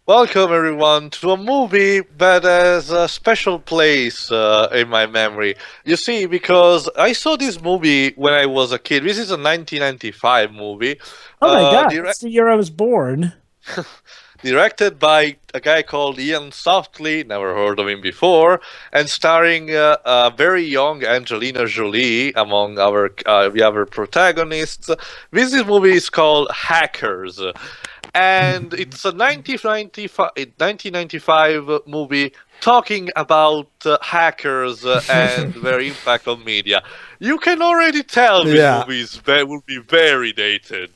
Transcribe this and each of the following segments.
Welcome everyone to a movie that has a special place in my memory. You see, because I saw this movie when I was a kid. This is a 1995 movie, Oh my god, direct that's the year I was born. directed by a guy called Ian Softly, never heard of him before, and starring a very young Angelina Jolie among the other protagonists. Movie is called Hackers, and it's a 1995 movie talking about hackers and their impact on media. You can already tell this Yeah. movie will be very dated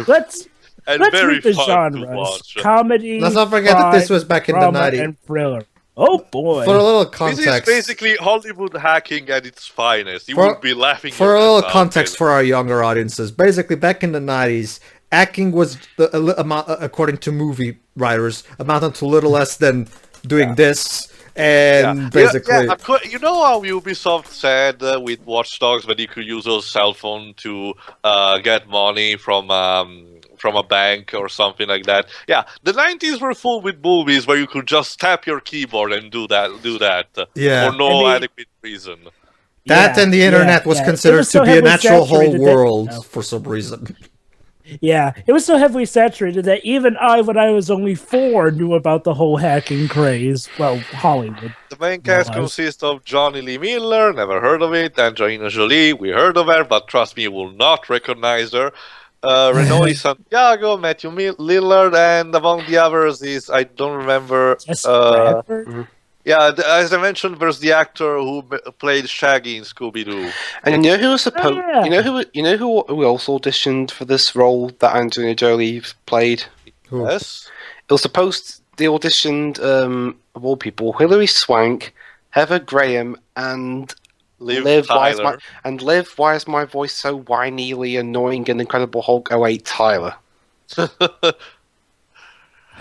Let's and let's very read the fun to genres: watch. comedy, Let's not forget that this was back in the drama, 90s. and thriller. Oh boy! For a little This is context, basically Hollywood hacking at its finest. You For- would be laughing for your a little ass out, context man. for our younger audiences, basically back in the 90s, hacking was according to movie writers, amounted to little less than doing this, and basically, You know how Ubisoft said with Watch Dogs that you could use your cell phone to get money from a bank or something like that. Yeah, the 90s were full with movies where you could just tap your keyboard and do that. Yeah. For no adequate reason. that and the internet was It considered so to be a heavily natural whole saturated that- world for some reason. Yeah, it was so heavily saturated that even I, when I was only 4, knew about the whole hacking craze. Well, Hollywood. The main cast Realize. consists of Johnny Lee Miller, never heard of it, Angelina Jolie, we heard of her, but trust me, you will not recognize her. Renoi Santiago, Matthew Lillard, and among the others is, I don't remember. Jessica Bradford? Yeah, as I mentioned, there's the actor who played Shaggy in Scooby Doo. And you know who was supposed? yeah. You know who also auditioned for this role that Angelina Jolie played? Who? Yes? It was supposed they auditioned of all people Hilary Swank, Heather Graham, and Liv Tyler. Liv. Why is my voice so whinily annoying and Incredible Hulk 08 Tyler?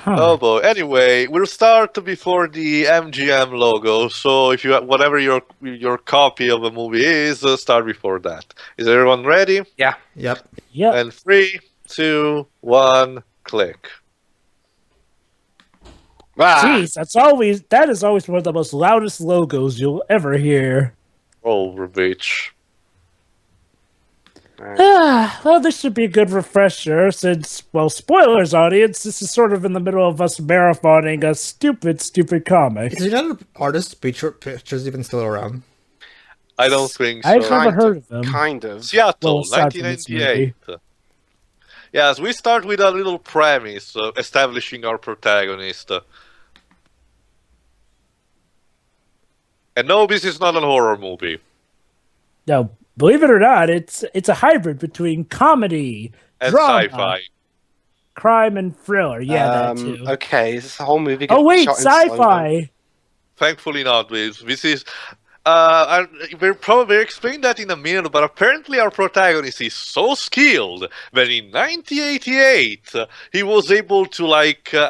Oh boy. Anyway, we'll start before the MGM logo. So if you whatever your copy of the movie is, start before that. Is everyone ready? Yeah. Yep. Yep. And 3, 2, 1, click. Ah, Jeez, that is always one of the most loudest logos you'll ever hear. Oh, bitch. Well, this should be a good refresher since, well, spoilers, audience. This is sort of in the middle of us marathoning a stupid comic. Is the other artist pictures even still around? I don't think so. I've never Kind heard of. of them. Kind of. Seattle, Well, aside from this 1998. Yes, we start with a little premise, establishing our protagonist. And no, this is not a horror movie. No, believe it or not, it's a hybrid between comedy, And drama, sci-fi. crime, and thriller. Yeah, that too. Okay, is this the whole movie? Oh gonna be wait, shot in slow-mo? sci-fi. Thankfully not, this is... we'll probably explain that in a minute, but apparently our protagonist is so skilled that in 1988 he was able to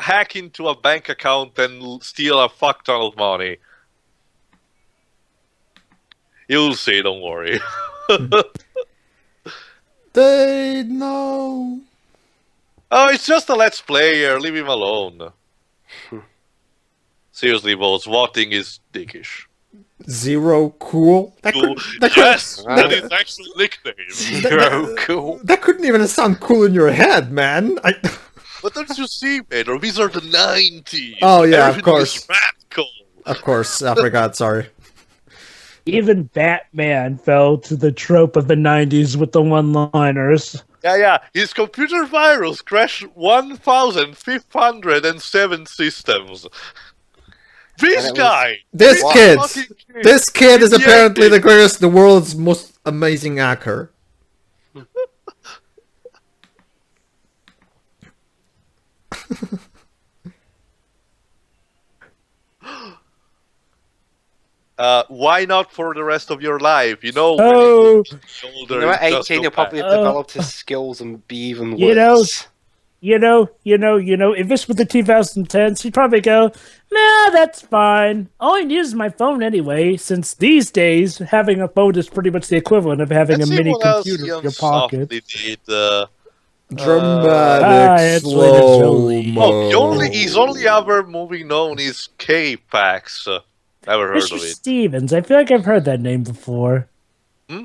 hack into a bank account and steal a fuck ton of money. You'll see, don't worry. They know. Oh, it's just a let's player, leave him alone. Seriously, boss, swatting is dickish. Zero cool. Cool. That Yes, Wow. that is actual nickname. Zero cool. That couldn't even sound cool in your head, man. But don't you see, man? These are the 90s. Oh, yeah, of Everything course. is radical. Of course, I forgot. Sorry. Even Batman fell to the trope of the 90s with the one-liners. Yeah. His computer virus crashed 1,507 systems. This And it was- guy! This Wow. kid. fucking kid. This kid is Yeah, apparently yeah. the world's most amazing hacker. Why not for the rest of your life? You know, when Oh, you get older, You know, at it's just 18, so you'll probably bad. have developed his skills and be even worse. You know- if this was the 2010s, he'd probably go, nah, that's fine. All I need is my phone anyway, since these days, having a phone is pretty much the equivalent of having Let's a see mini what else computer in Ian your pocket. Softly did. Dramatic Angelina slow Jolie. mo. Oh, his only other movie known is K-Pax. Never heard Fisher of it. Stevens. I feel like I've heard that name before. Hmm?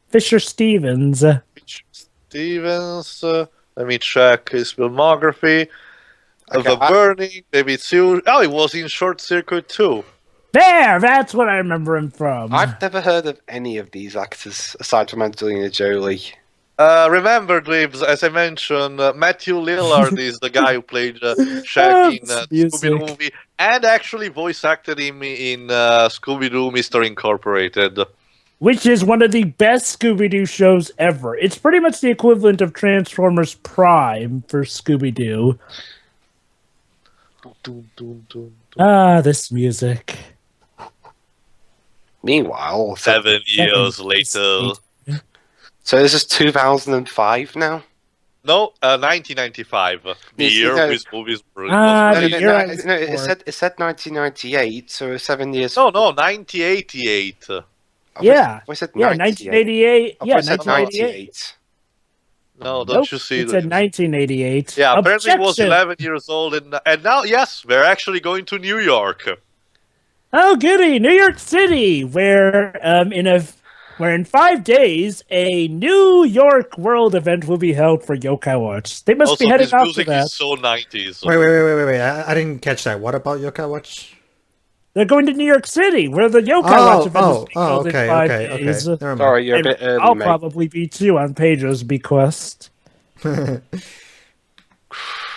Fisher Stevens. Mitch Stevens. Let me check his filmography. Okay, The Burning, maybe it's you. Oh, he was in Short Circuit too. There, that's what I remember him from. I've never heard of any of these actors aside from Angelina Jolie. Remember, Dibs, as I mentioned, Matthew Lillard is the guy who played Shaggy in this Scooby-Doo music. movie and actually voice acted him in Scooby-Doo Mystery Incorporated. Which is one of the best Scooby-Doo shows ever. It's pretty much the equivalent of Transformers Prime for Scooby-Doo. Ah, this music. Meanwhile, 7 years later. so this is 2005 now. No, 1995. The Yes, year no. of his movies was Ah, No, the no, year no, I was no, it born. said 1998, so 7 years. no, 1988. Yeah. I said Yeah, 98. 1988. I Yeah, thought it said 1988. 98. No, don't Nope, you see? it said 1988. Yeah, apparently he was Objection! 11 years old, and now, yes, we're actually going to New York. Oh, goody! New York City, where in 5 days a New York World event will be held for Yokai Watch. They must be Also, heading this off to music that. is so 90s. Wait. I didn't catch that. What about Yokai Watch? They're going to New York City, where the Yokai Watch event is being held in 5 days. Never mind. Sorry, you're a And bit early, I'll mate. probably be too on Pedro's bequest.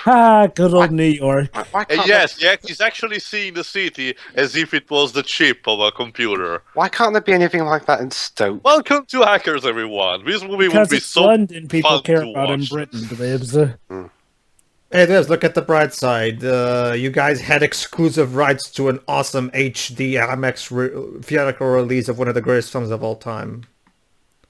Ah, good old New York. Why And can't, yes, he's actually seeing the city as if it was the chip of a computer. why can't there be anything like that in Stoke? Welcome to Hackers, everyone. This movie Because would be it's so London people fun care to about in watch. Britain, Libs. Hey, Liz, look at the bright side. You guys had exclusive rights to an awesome HD IMAX theatrical release of one of the greatest films of all time.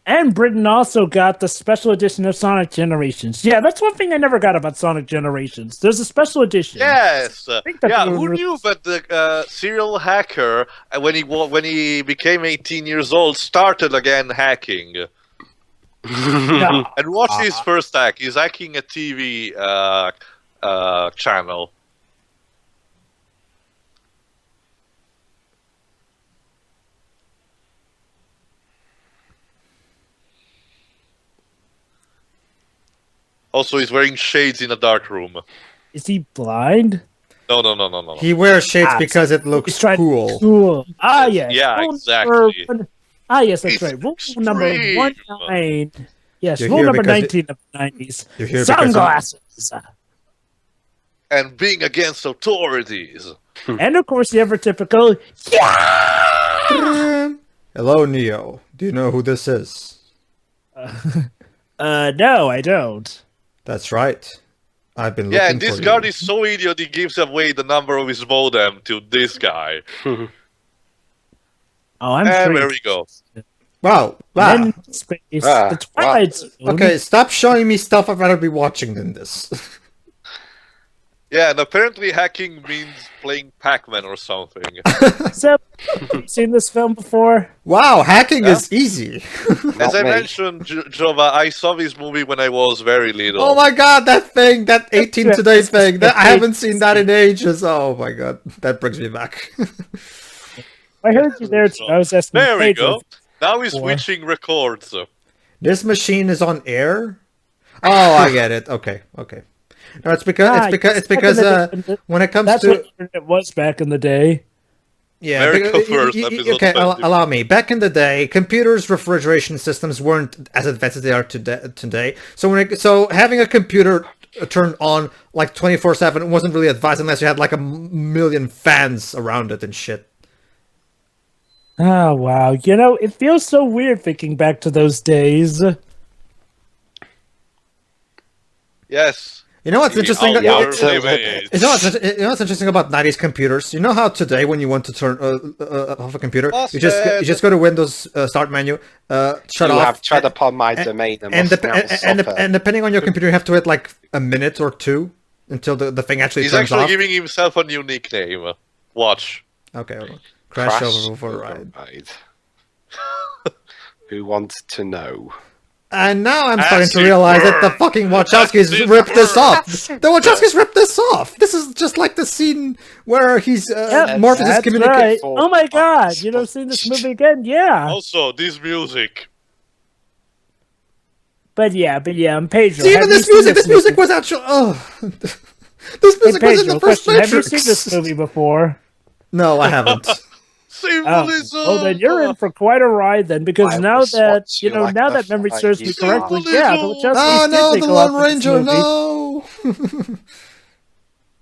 And Britain also got the special edition of Sonic Generations. Yeah, that's one thing I never got about Sonic Generations. There's a special edition. Yes, think that yeah. was Who knew that the serial hacker, when he became 18 years old, started again hacking? No. And what's his first hack? He's hacking a TV channel. Also, he's wearing shades in a dark room. Is he blind? No. He wears shades Ah, because it He's looks trying cool. Cool. Ah, yes. Yeah, Rule exactly. number yes, that's It's right. Rule number extreme. 19. Yes, You're rule here number because 19 of the 90s. You're here because Sunglasses. And being against authorities. And of course, the ever typical. Hello, Neo. Do you know who this is? No, I don't. That's right. I've been looking Yeah, and this for guard you. is so idiot he gives away the number of his modem to this guy. Oh, I'm And sure. there we go. Wow. In space, Ah, the Twilight Zone. Okay, stop showing me stuff I'd rather be watching than this. Yeah, and apparently hacking means playing Pac-Man or something. So, have you seen this film before? Wow, hacking is easy. As I me. mentioned, Jova, I saw this movie when I was very little. Oh my god, that thing, that 18 today thing, I haven't seen that in ages. Oh my god, that brings me back. I heard you there too. I was asking. There we Pedro. go. Now he's Before. switching records. This machine is on air? Oh, I get it. Okay. No, it's because when it comes That's to what it was back in the day. yeah, America First, episode okay, 20. allow me. Back in the day, computers' refrigeration systems weren't as advanced as they are today. So having a computer turned on like 24/7 wasn't really advised unless you had like a million fans around it and shit. Oh wow! You know, it feels so weird thinking back to those days. Yes. You know what's interesting? Our yeah, living age. You know what's interesting about 90s computers? You know how today when you want to turn off a computer, you just go to Windows Start menu, shut You off. have tread upon my domain and depending on your computer, you have to wait like a minute or two until the thing actually He's turns actually off. giving himself a new nickname. Watch. Okay, hold on. Crash over for a ride. Who wants to know? And now I'm starting As to it realize that the were. fucking Wachowskis As it ripped this were. off. The Wachowskis ripped this off. This is just like the scene where he's Morpheus is That's communicating. right. for Oh my god, us, you know, but- seen this movie again? Yeah. Also, this music. But yeah, I'm Pedro. See, have even you this seen music. This music was actually. Oh, this Hey, music was in Pedro, the first question. Have you seen Matrix. this movie before? No, I haven't. Oh, Symbolism. well, then you're in for quite a ride then, because I now will that swat you you know, like now the that memory fly serves me you correctly, are. yeah, the Wachowskis Oh did no, take the a lot Lone from this Ranger! movie. No.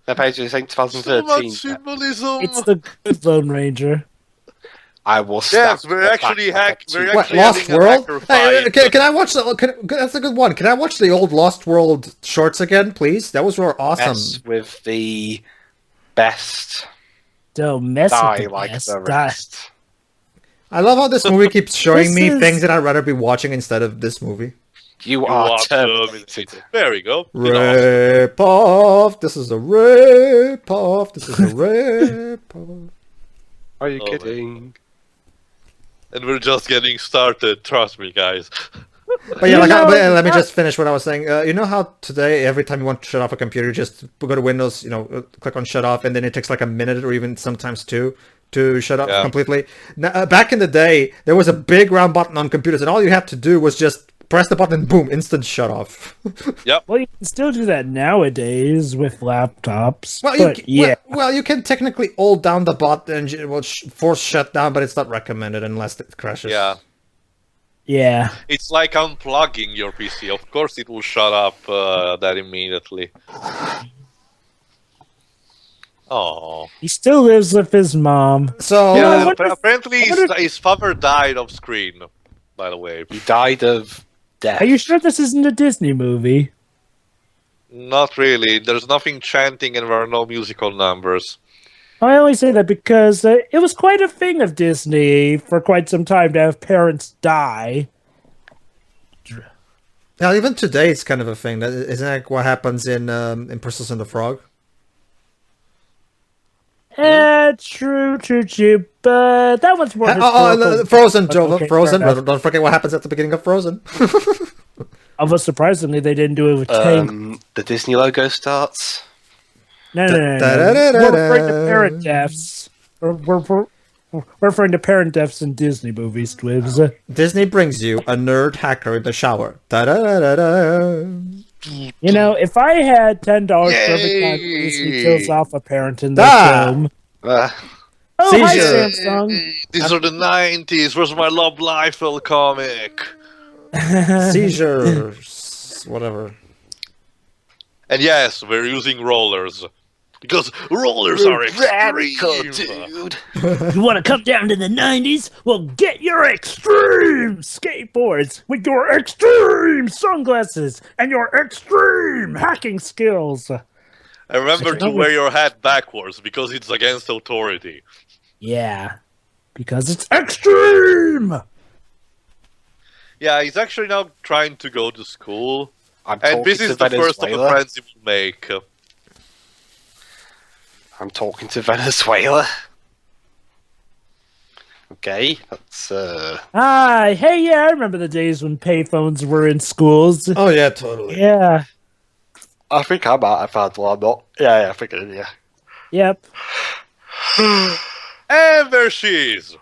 The page is think So 2013. much symbolism. It's the good Lone Ranger. I will Yes, snap we're your actually back we're What, actually Lost having a World? hacker Hey, fight. can I watch the? That's a good one. Can I watch the old Lost World shorts again, please? That was awesome. Yes, with the best Don't mess die with the like best. the Die. rest. I love how this movie keeps showing This me is- things that I'd rather be watching instead of this movie. You You are are terminated. terminated. There we go. You know. Rip off. This is a rip off. This is a rip off. Are you Oh, my kidding? And we're just getting started. Trust me, guys. But yeah, You know, let me just finish what I was saying. You know how today, every time you want to shut off a computer, you just go to Windows, click on shut off, and then it takes like a minute or even sometimes two to shut off Yeah. completely. Now, back in the day, there was a big round button on computers, and all you had to do was just press the button and boom, instant shut off. Well, you can still do that nowadays with laptops. Well, but yeah, well, you can technically hold down the button and it will force shut down, but it's not recommended unless it crashes. Yeah. yeah. It's like unplugging your PC. Of course, it will shut up that immediately. Oh. He still lives with his mom. So I Yeah, wonder if- apparently I wonder his father died off screen, by the way. He died of death. Are you sure this isn't a Disney movie? Not really. There's nothing chanting and there are no musical numbers. I only say that because it was quite a thing of Disney for quite some time to have parents die. now, even today, it's kind of a thing. Isn't that what happens in Princess and the Frog? True. But that one's more historical. Frozen, Joe. Okay, Frozen. fair enough. Don't forget what happens at the beginning of Frozen. Although surprisingly, they didn't do it with Tank. The Disney logo starts. No. Da-da-da-da-da. We're referring to parent deaths. We're referring to parent deaths in Disney movies, Twibs. Disney brings you a nerd hacker in the shower. Da-da-da-da-da. You know, if I had $10 for every time Yay! Disney kills off a parent in Ah! their film. Uh, Oh, hi, Seizure. Samsung. These are the 90s. Where's my Love Liefeld comic? Seizures. Whatever. And yes, we're using rollers. Because rollers are radical, extreme. dude. You want to come down to the 90s? Well, get your extreme skateboards with your extreme sunglasses and your extreme hacking skills. And remember to wear your hat backwards because it's against authority. Yeah, because it's extreme. Yeah, he's actually now trying to go to school. I'm And this talking is to the first of the Venezuela. friends he will make. I'm talking to Venezuela. Okay, that's Hey, yeah, I remember the days when payphones were in schools. Oh yeah, totally. Yeah, I think I might have had one, but yeah, I think I did, yeah. yep. And there she is.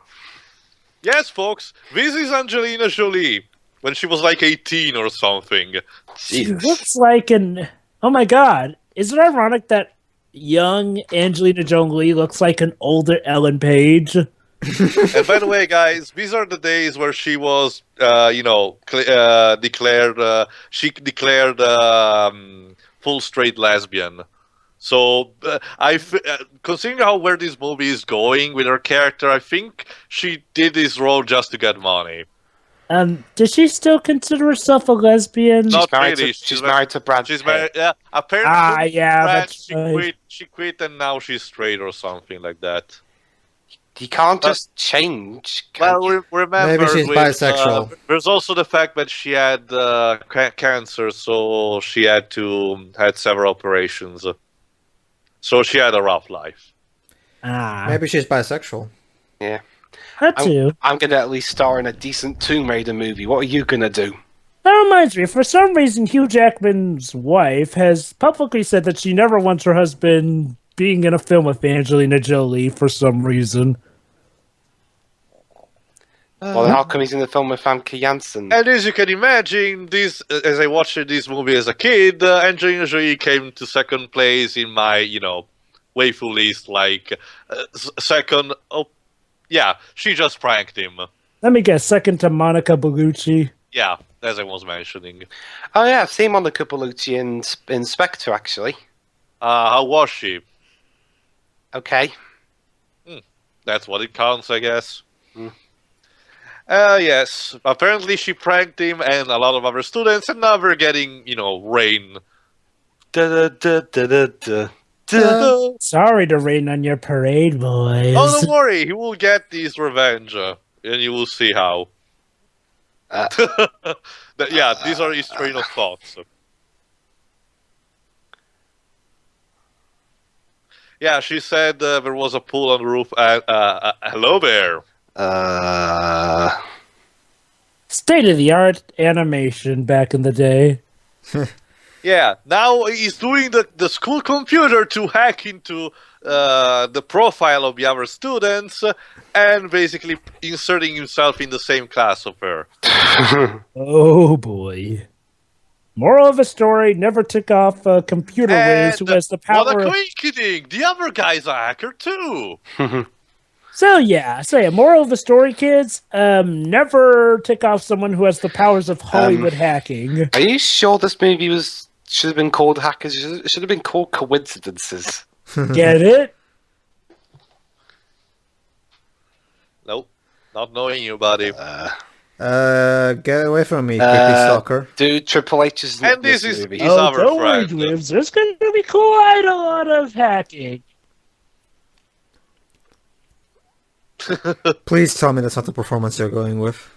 Yes, folks, this is Angelina Jolie. When she was like 18 or something. She Jesus. looks like an. Oh my god. Is it ironic that young Angelina Jolie looks like an older Ellen Page? And by the way, guys, these are the days where she was, declared. She declared full straight lesbian. So considering where this movie is going with her character, I think she did this role just to get money. Does she still consider herself a lesbian? Not married really. to, she's married to Brad She's Pitt. married. Yeah, apparently. Yeah, Brad, that's she right. quit. She quit, and now she's straight or something like that. You can't just change. can Well, you? remember, Maybe she's bisexual. There's also the fact that she had cancer, so she had several operations. So she had a rough life. Maybe she's bisexual. Yeah. That too. I'm gonna at least star in a decent Tomb Raider movie. What are you gonna do? That reminds me, for some reason, Hugh Jackman's wife has publicly said that she never wants her husband being in a film with Angelina Jolie for some reason. Well, then how come he's in the film with Famke Janssen? And as you can imagine, this as I watched this movie as a kid, Angelina Jolie came to second place in my, waifu list. Like second. Oh, yeah, she just pranked him. Let me guess, second to Monica Bellucci. Yeah, as I was mentioning. Oh yeah, I've seen Monica Bellucci in Spectre actually. How was she? Okay. That's what it counts, I guess. Mm. Yes. Apparently she pranked him and a lot of other students, and now we're getting, rain. Da, da, da, da, da, da. Sorry to rain on your parade, boys. Oh, don't worry. He will get his revenge, and you will see how. Yeah, these are his train of thoughts. Yeah, she said there was a pool on the roof. Hello there. State-of-the-art animation back in the day. Yeah, now he's doing the school computer to hack into the profile of the other students and basically inserting himself in the same class of her. Oh boy. Moral of the story, never took off computer waves who has the power What a of... coincidence! The other guy's a hacker too! So yeah, moral of the story, kids, never tick off someone who has the powers of Hollywood hacking. Are you sure this movie should have been called Hackers? It should have been called Coincidences. Get it? Nope, not knowing you, buddy. Get away from me, creepy stalker. Dude, Triple H is And in this this is- movie. He's Oh, our don't worry, friend. Dwibs. There's going to be quite a lot of hacking. Please tell me that's not the performance you're going with.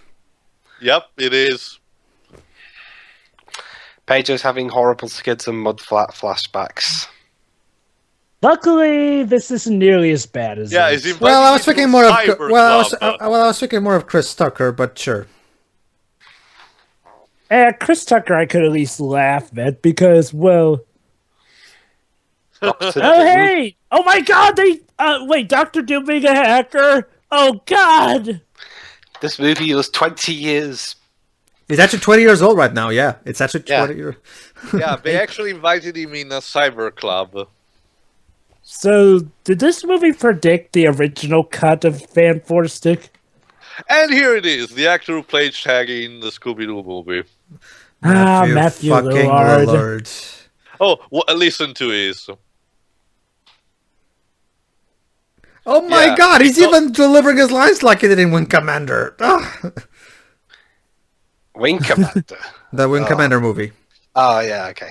Yep, it is. Pedro's having horrible skids and mud flat flashbacks. Luckily, this isn't nearly as bad as Yeah, it. he's invited Well, I was me to thinking more of Cyber I Club. was thinking more of Chris Tucker, but sure. Chris Tucker I could at least laugh at because, well... Oh, hey! Oh my god, they... wait, Dr. Doom being a hacker? Oh, god! This movie was 20 years. He's actually 20 years old right now, yeah. It's actually 20 years. Yeah, they actually invited him in a cyber club. So, did this movie predict the original cut of Fan Four Stick? And here it is, the actor who played Shaggy in the Scooby-Doo movie. Matthew fucking Lillard. Lillard. Oh, listen to his. Oh my Yeah. god, he's even delivering his lines like he did in Wing Commander. Ugh. Wing Commander. The Wing Commander movie. Oh, yeah, okay.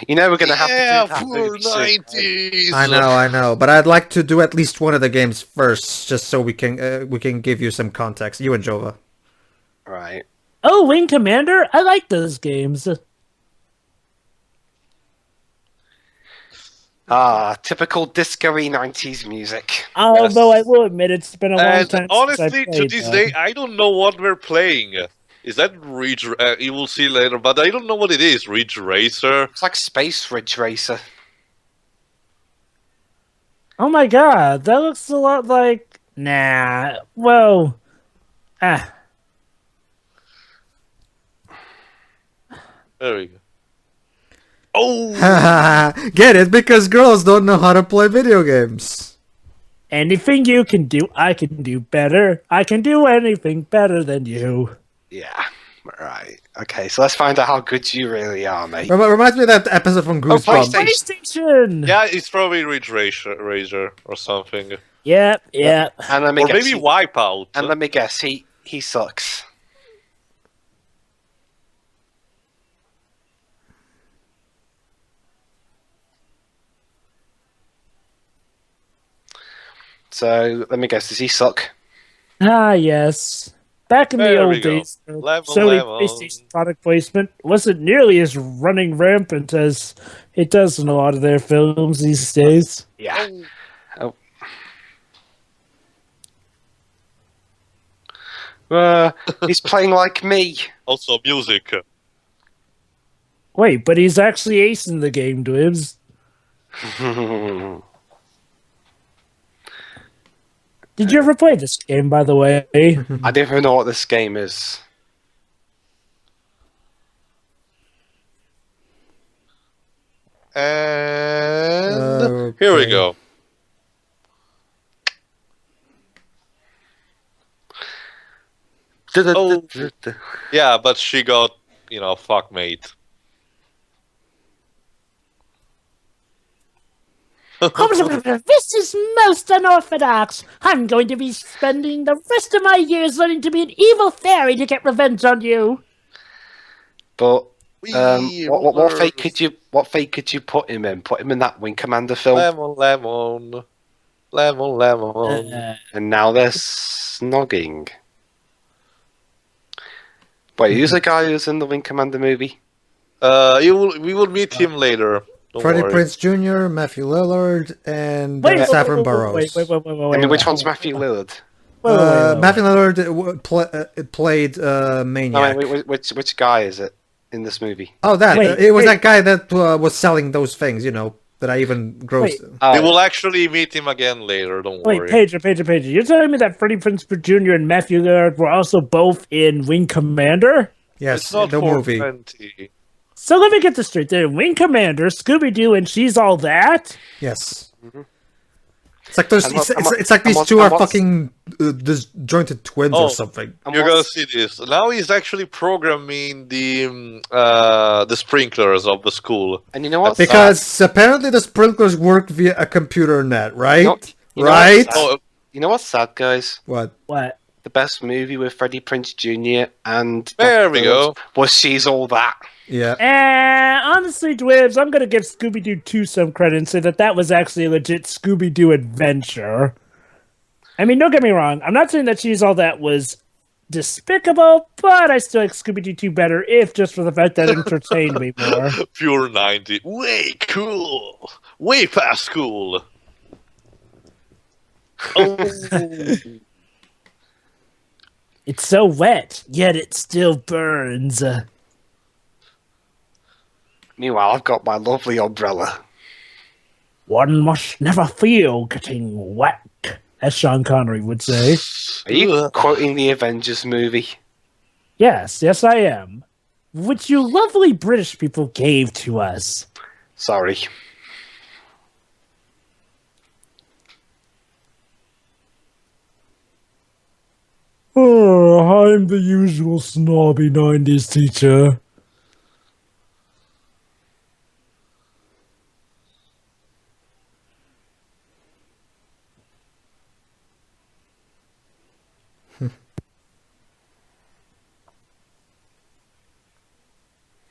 You know we're going to have Yeah, to do that poor movie soon, right? 90s. I know, but I'd like to do at least one of the games first, just so we can give you some context. You and Jova. Right. Oh, Wing Commander? I like those games. Typical disco-y 90s music. Although I will admit it's been a long And time honestly, since I to played this them. day, I don't know what we're playing. Is that Ridge? You will see later, but I don't know what it is. Ridge Racer? It's like Space Ridge Racer. Oh my god, that looks a lot like... Nah, well... There we go. Oh! Get it? Because girls don't know how to play video games. Anything you can do, I can do better. I can do anything better than you. Yeah. Right. Okay, so let's find out how good you really are, mate. Reminds me of that episode from Goosebumps. PlayStation. PlayStation! Yeah, it's probably Ridge Racer or something. Yep. And let me Or guess. maybe Wipeout. And let me guess, he sucks. So let me guess, does he suck? Ah, yes. Back in the There we old go. days, Level, Sony level. PlayStation product placement wasn't nearly as running rampant as it does in a lot of their films these days. Yeah. He's playing like me. Also music. Wait, but he's actually acing the game, Dwibs. Did you ever play this game, by the way? I don't even know what this game is. And here we Okay. go. Oh. Yeah, but she got, fuck mate. This is most unorthodox. I'm going to be spending the rest of my years learning to be an evil fairy to get revenge on you. But We what were- fate could you put him in? Put him in that Wing Commander film, Lemon. and now they're snogging. Wait, who's the guy who's in the Wing Commander movie? We will meet him later. Don't Freddie worry. Prinze Jr., Matthew Lillard, and wait, Saffron wait, Burrows. wait, I mean, which one's Matthew Lillard? Matthew Lillard played No, Maniac. wait, which guy is it in this movie? Oh, that Wait, it was wait. that guy that was selling those things, that I even grossed. We will actually meet him again later. Don't Wait, worry. Pedro. You're telling me that Freddie Prinze Jr. and Matthew Lillard were also both in Wing Commander? Yes, It's not the movie. 420. So let me get this straight. They're in Wing Commander, Scooby-Doo, and She's All That? Yes. It's like those. And what- It's like these and two what- are and what's- fucking disjointed twins Oh. or something. And You're gonna what's- see this. Now he's actually programming the sprinklers of the school. And you know what? Because apparently the sprinklers work via a computer net, right? You know what's right? sad? Oh, You know what's sad, guys? What? What? The best movie with Freddie Prinze Jr. and There we go. was She's All That. Yeah. Honestly, Dwibs, I'm going to give Scooby-Doo 2 some credit and say that was actually a legit Scooby-Doo adventure. I mean, don't get me wrong. I'm not saying that She's All That was despicable, but I still like Scooby-Doo 2 better, if just for the fact that it entertained me more. pure 90. Way cool. Way past cool. Oh. It's so wet, yet it still burns. Meanwhile, I've got my lovely umbrella. One must never feel getting wet, as Sean Connery would say. Are you quoting the Avengers movie? Yes, I am. Which you lovely British people gave to us. Sorry. Oh, I'm the usual snobby 90s teacher.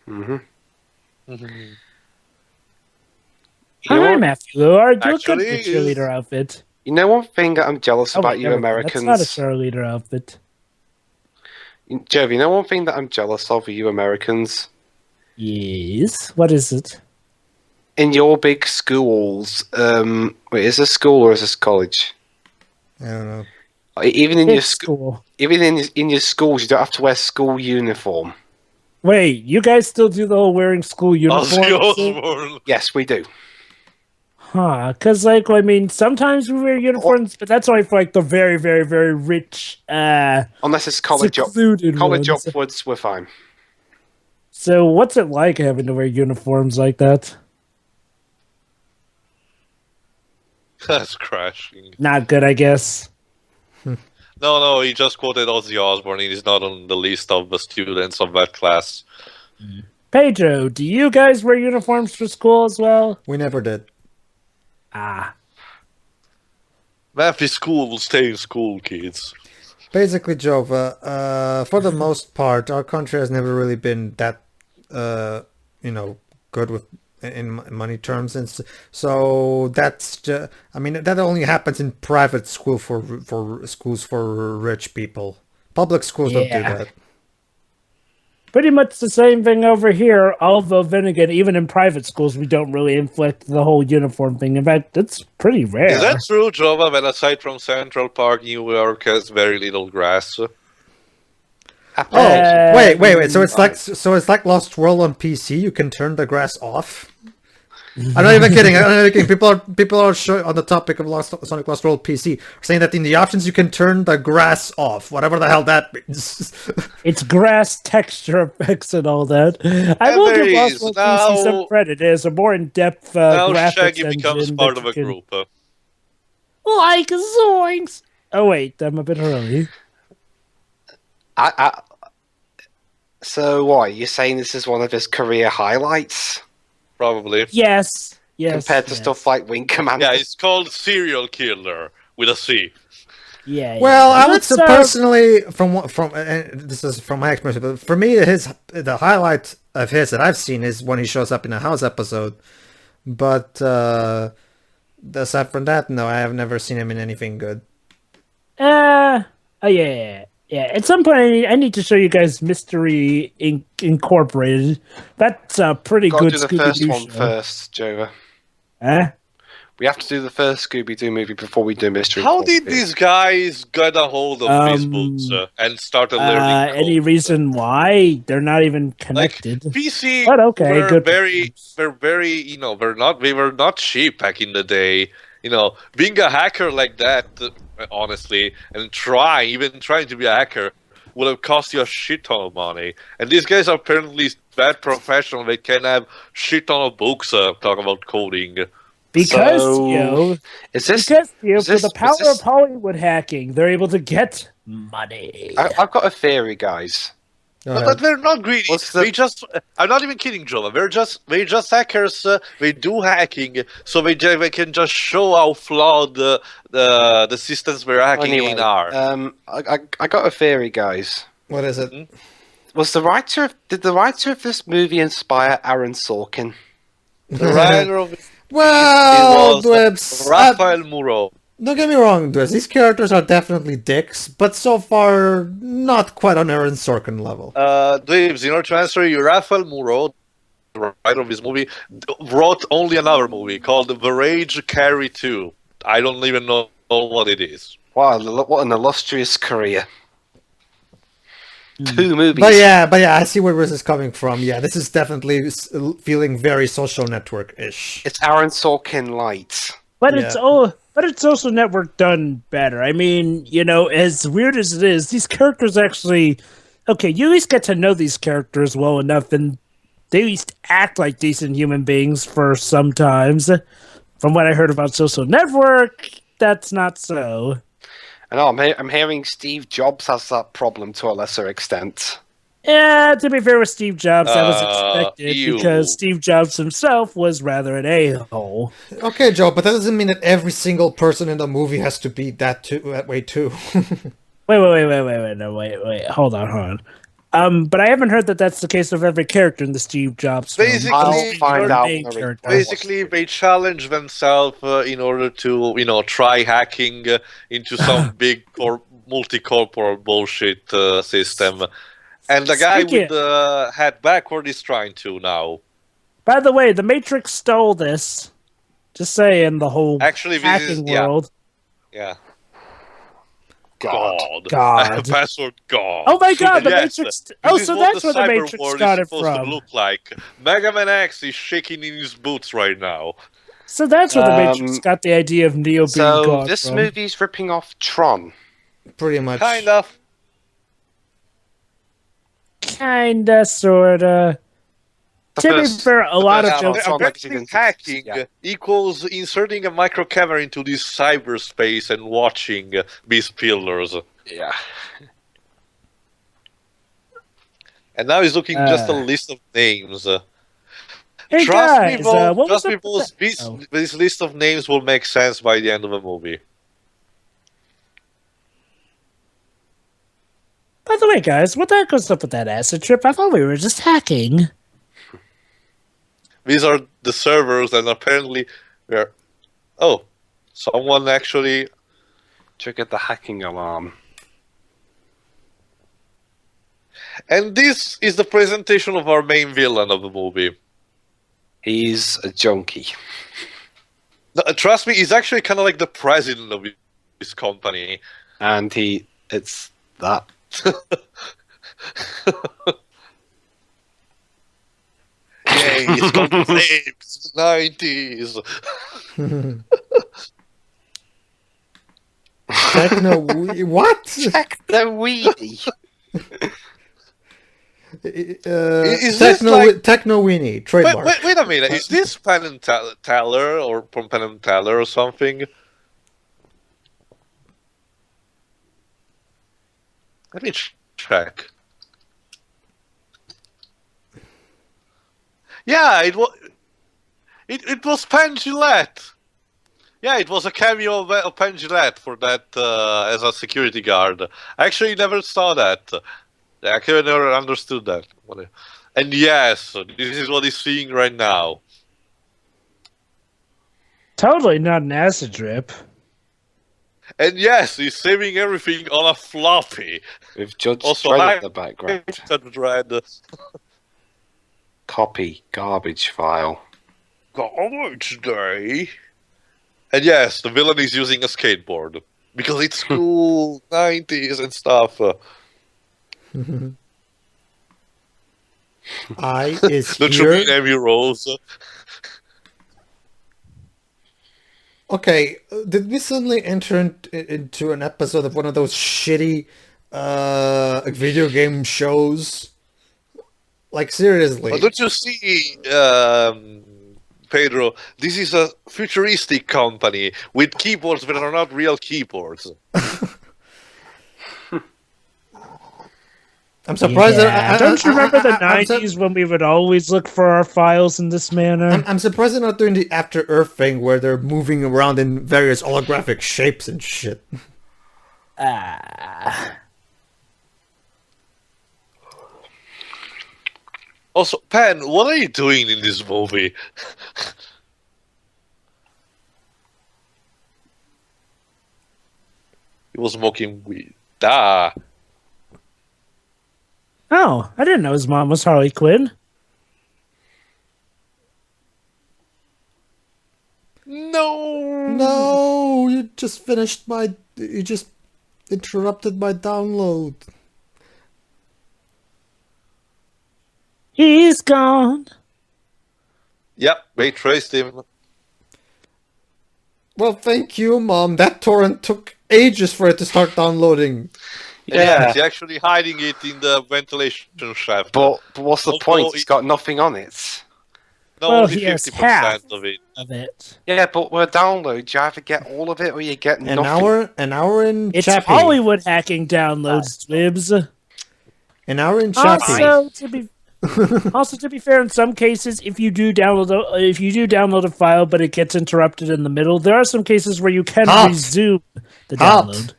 Mm-hmm. Hi, Matthew Lillard. You look good in Actually, your cheerleader outfit. You know one thing that I'm jealous Oh, about wait, you never mind. Americans? That's not a cheerleader outfit. Joe, you know one thing that I'm jealous of you Americans? Yes. What is it? In your big schools, wait, is this school or is this college? I don't know. Even in your It's school, school. even in your schools, you don't have to wear school uniform. Wait, you guys still do the whole wearing school Ozzy uniform thing? Osbourne. Yes, we do. Huh? Because, like, I mean, sometimes we wear uniforms, but that's only for, like, the very, very, very rich, Unless it's college secluded college ones. upwards, we're fine. So, what's it like having to wear uniforms like that? That's crashing. Not good, I guess. No, he just quoted Ozzy Osbourne. He's not on the list of the students of that class. Pedro, do you guys wear uniforms for school as well? We never did. Ah. Memphis school will stay in school, kids. Basically, Jova, for the most part, our country has never really been that, good with in money terms, and so that's just. I mean, that only happens in private school for schools for rich people. Public schools don't do Yeah. that. Pretty much the same thing over here, although then again, even in private schools, we don't really inflict the whole uniform thing. In fact, it's pretty rare. Is that true, Jova, that aside from Central Park, New York has very little grass? Oh, wait. So it's like Lost World on PC. You can turn the grass off. I'm not even kidding. People are on the topic of Sonic Lost World PC saying that in the options you can turn the grass off, whatever the hell that means. It's grass texture effects and all that. I will give Lost World PC some credit. It is a more in-depth graphics Shaggy becomes engine part of a group. Like zoinks! Oh wait, I'm a bit early. So what? You're saying this is one of his career highlights? Probably. Yes. Compared to stuff like Wing Commander. Yeah, it's called Serial Killer with a C. Yeah. Well, I would say personally, this is from my experience, but for me, the highlight of his that I've seen is when he shows up in a House episode. But aside from that, no, I have never seen him in anything good. Oh yeah. At some point, I need to show you guys Mystery Incorporated. That's a pretty good. Got to do the first one first, Jova. We have to do the first Scooby-Doo movie before we do Mystery. How did these guys get a hold of these books and started learning? Any reason why they're not even connected? Like, PC, but okay, were good. very, we were not cheap back in the day. Being a hacker like that, honestly, and trying to be a hacker would have cost you a shit ton of money. And these guys are apparently that professional. They can have shit ton of books talking about coding. Because, for the power of Hollywood hacking, they're able to get money. I've got a theory, guys. But they're not greedy. I'm not even kidding, Joe. They're just hackers. They do hacking, so they can just show how flawed the systems we're hacking in are. I got a theory, guys. What is it? Did the writer of this movie inspire Aaron Sorkin? The writer of Well, Dwebs, Raphael Muro. Don't get me wrong, Dwebs. These characters are definitely dicks, but so far, not quite on Aaron Sorkin level. Dwebs, in order to answer you, Raphael Muro, the writer of this movie, wrote only another movie called The Rage Carry 2. I don't even know what it is. Wow, what an illustrious career. 2 movies. But yeah, I see where this is coming from. Yeah, this is definitely feeling very Social Network-ish. It's Aaron Sorkin light. But it's Social Network done better. I mean, as weird as it is, these characters actually... Okay, you at least get to know these characters well enough, and they at least act like decent human beings for sometimes. From what I heard about Social Network, that's not so. I know, I'm hearing Steve Jobs has that problem to a lesser extent. Yeah, to be fair with Steve Jobs, that was expected because Steve Jobs himself was rather an a-hole. Okay, Joe, but that doesn't mean that every single person in the movie has to be that way too. Wait, hold on. But I haven't heard that that's the case of every character in the Steve Jobs film. Basically, they challenge themselves in order to, try hacking into some big multi-corporate bullshit system. And the guy with the hat backward is trying to now. By the way, the Matrix stole this. Just saying, the whole hacking world. Yeah. God. Password God. Oh my God, the Matrix. Oh, so that's where the Matrix got it from. To look like. Mega Man X is shaking in his boots right now. So that's where the Matrix got the idea of Neo being God. So this movie's ripping off Tron. Pretty much. Kinda, sorta. To be fair, a lot of jokes. Apparently, hacking equals inserting a micro camera into this cyberspace and watching these pillars. Yeah. And now he's looking just a list of names. Hey Trust guys, me, this list of names will make sense by the end of the movie. By the way, guys, what the heck was up with that acid trip? I thought we were just hacking. These are the servers, and apparently we're... Oh, someone actually triggered the hacking alarm. And this is the presentation of our main villain of the movie. He's a junkie. No, trust me, he's actually kind of like the president of his company. And it's that. Yay, it's called Flames, 90s. What? Check the weenie. Is this like... Techno Weenie, trademark. Wait a minute. Is this Penn and Teller or from Penn and Teller or something? Let me check. Yeah, it was. It was Penn Gillette. Yeah, it was a cameo of Penn Gillette for that as a security guard. I actually never saw that. I actually never understood that. And yes, this is what he's seeing right now. Totally not an acid drip. And yes, he's saving everything on a floppy. With Judge Also, Dredd in the background. Dredd. Copy garbage file. Garbage day. And yes, the villain is using a skateboard. Because it's cool, 90s and stuff. I is Don't you here. mean Emmy Rose? Okay, did we suddenly enter into an episode of one of those shitty video game shows? Like, seriously. But don't you see, Pedro, this is a futuristic company with keyboards that are not real keyboards. I'm surprised Yeah. Don't you remember the I'm 90s when we would always look for our files in this manner? I'm surprised they're not doing the After Earth thing where they're moving around in various holographic shapes and shit. Also, Pan, what are you doing in this movie? He was smoking weed. Ah. Oh, I didn't know his mom was Harley Quinn. No. No, you just interrupted my download. He's gone. Yep, they traced him. Well, thank you, Mom. That torrent took ages for it to start downloading. Yeah. He's actually hiding it in the ventilation shaft. But what's the Although point? It's got nothing on it. No, Well, only he has 50% half of it. of it. Yeah, but with a download, you either get all of it or you get nothing. An hour in It's Chappie. Hollywood hacking downloads, Twibs. An hour in Chappie. Also, to be fair, in some cases, if you do download a file, but it gets interrupted in the middle, there are some cases where you can resume the download.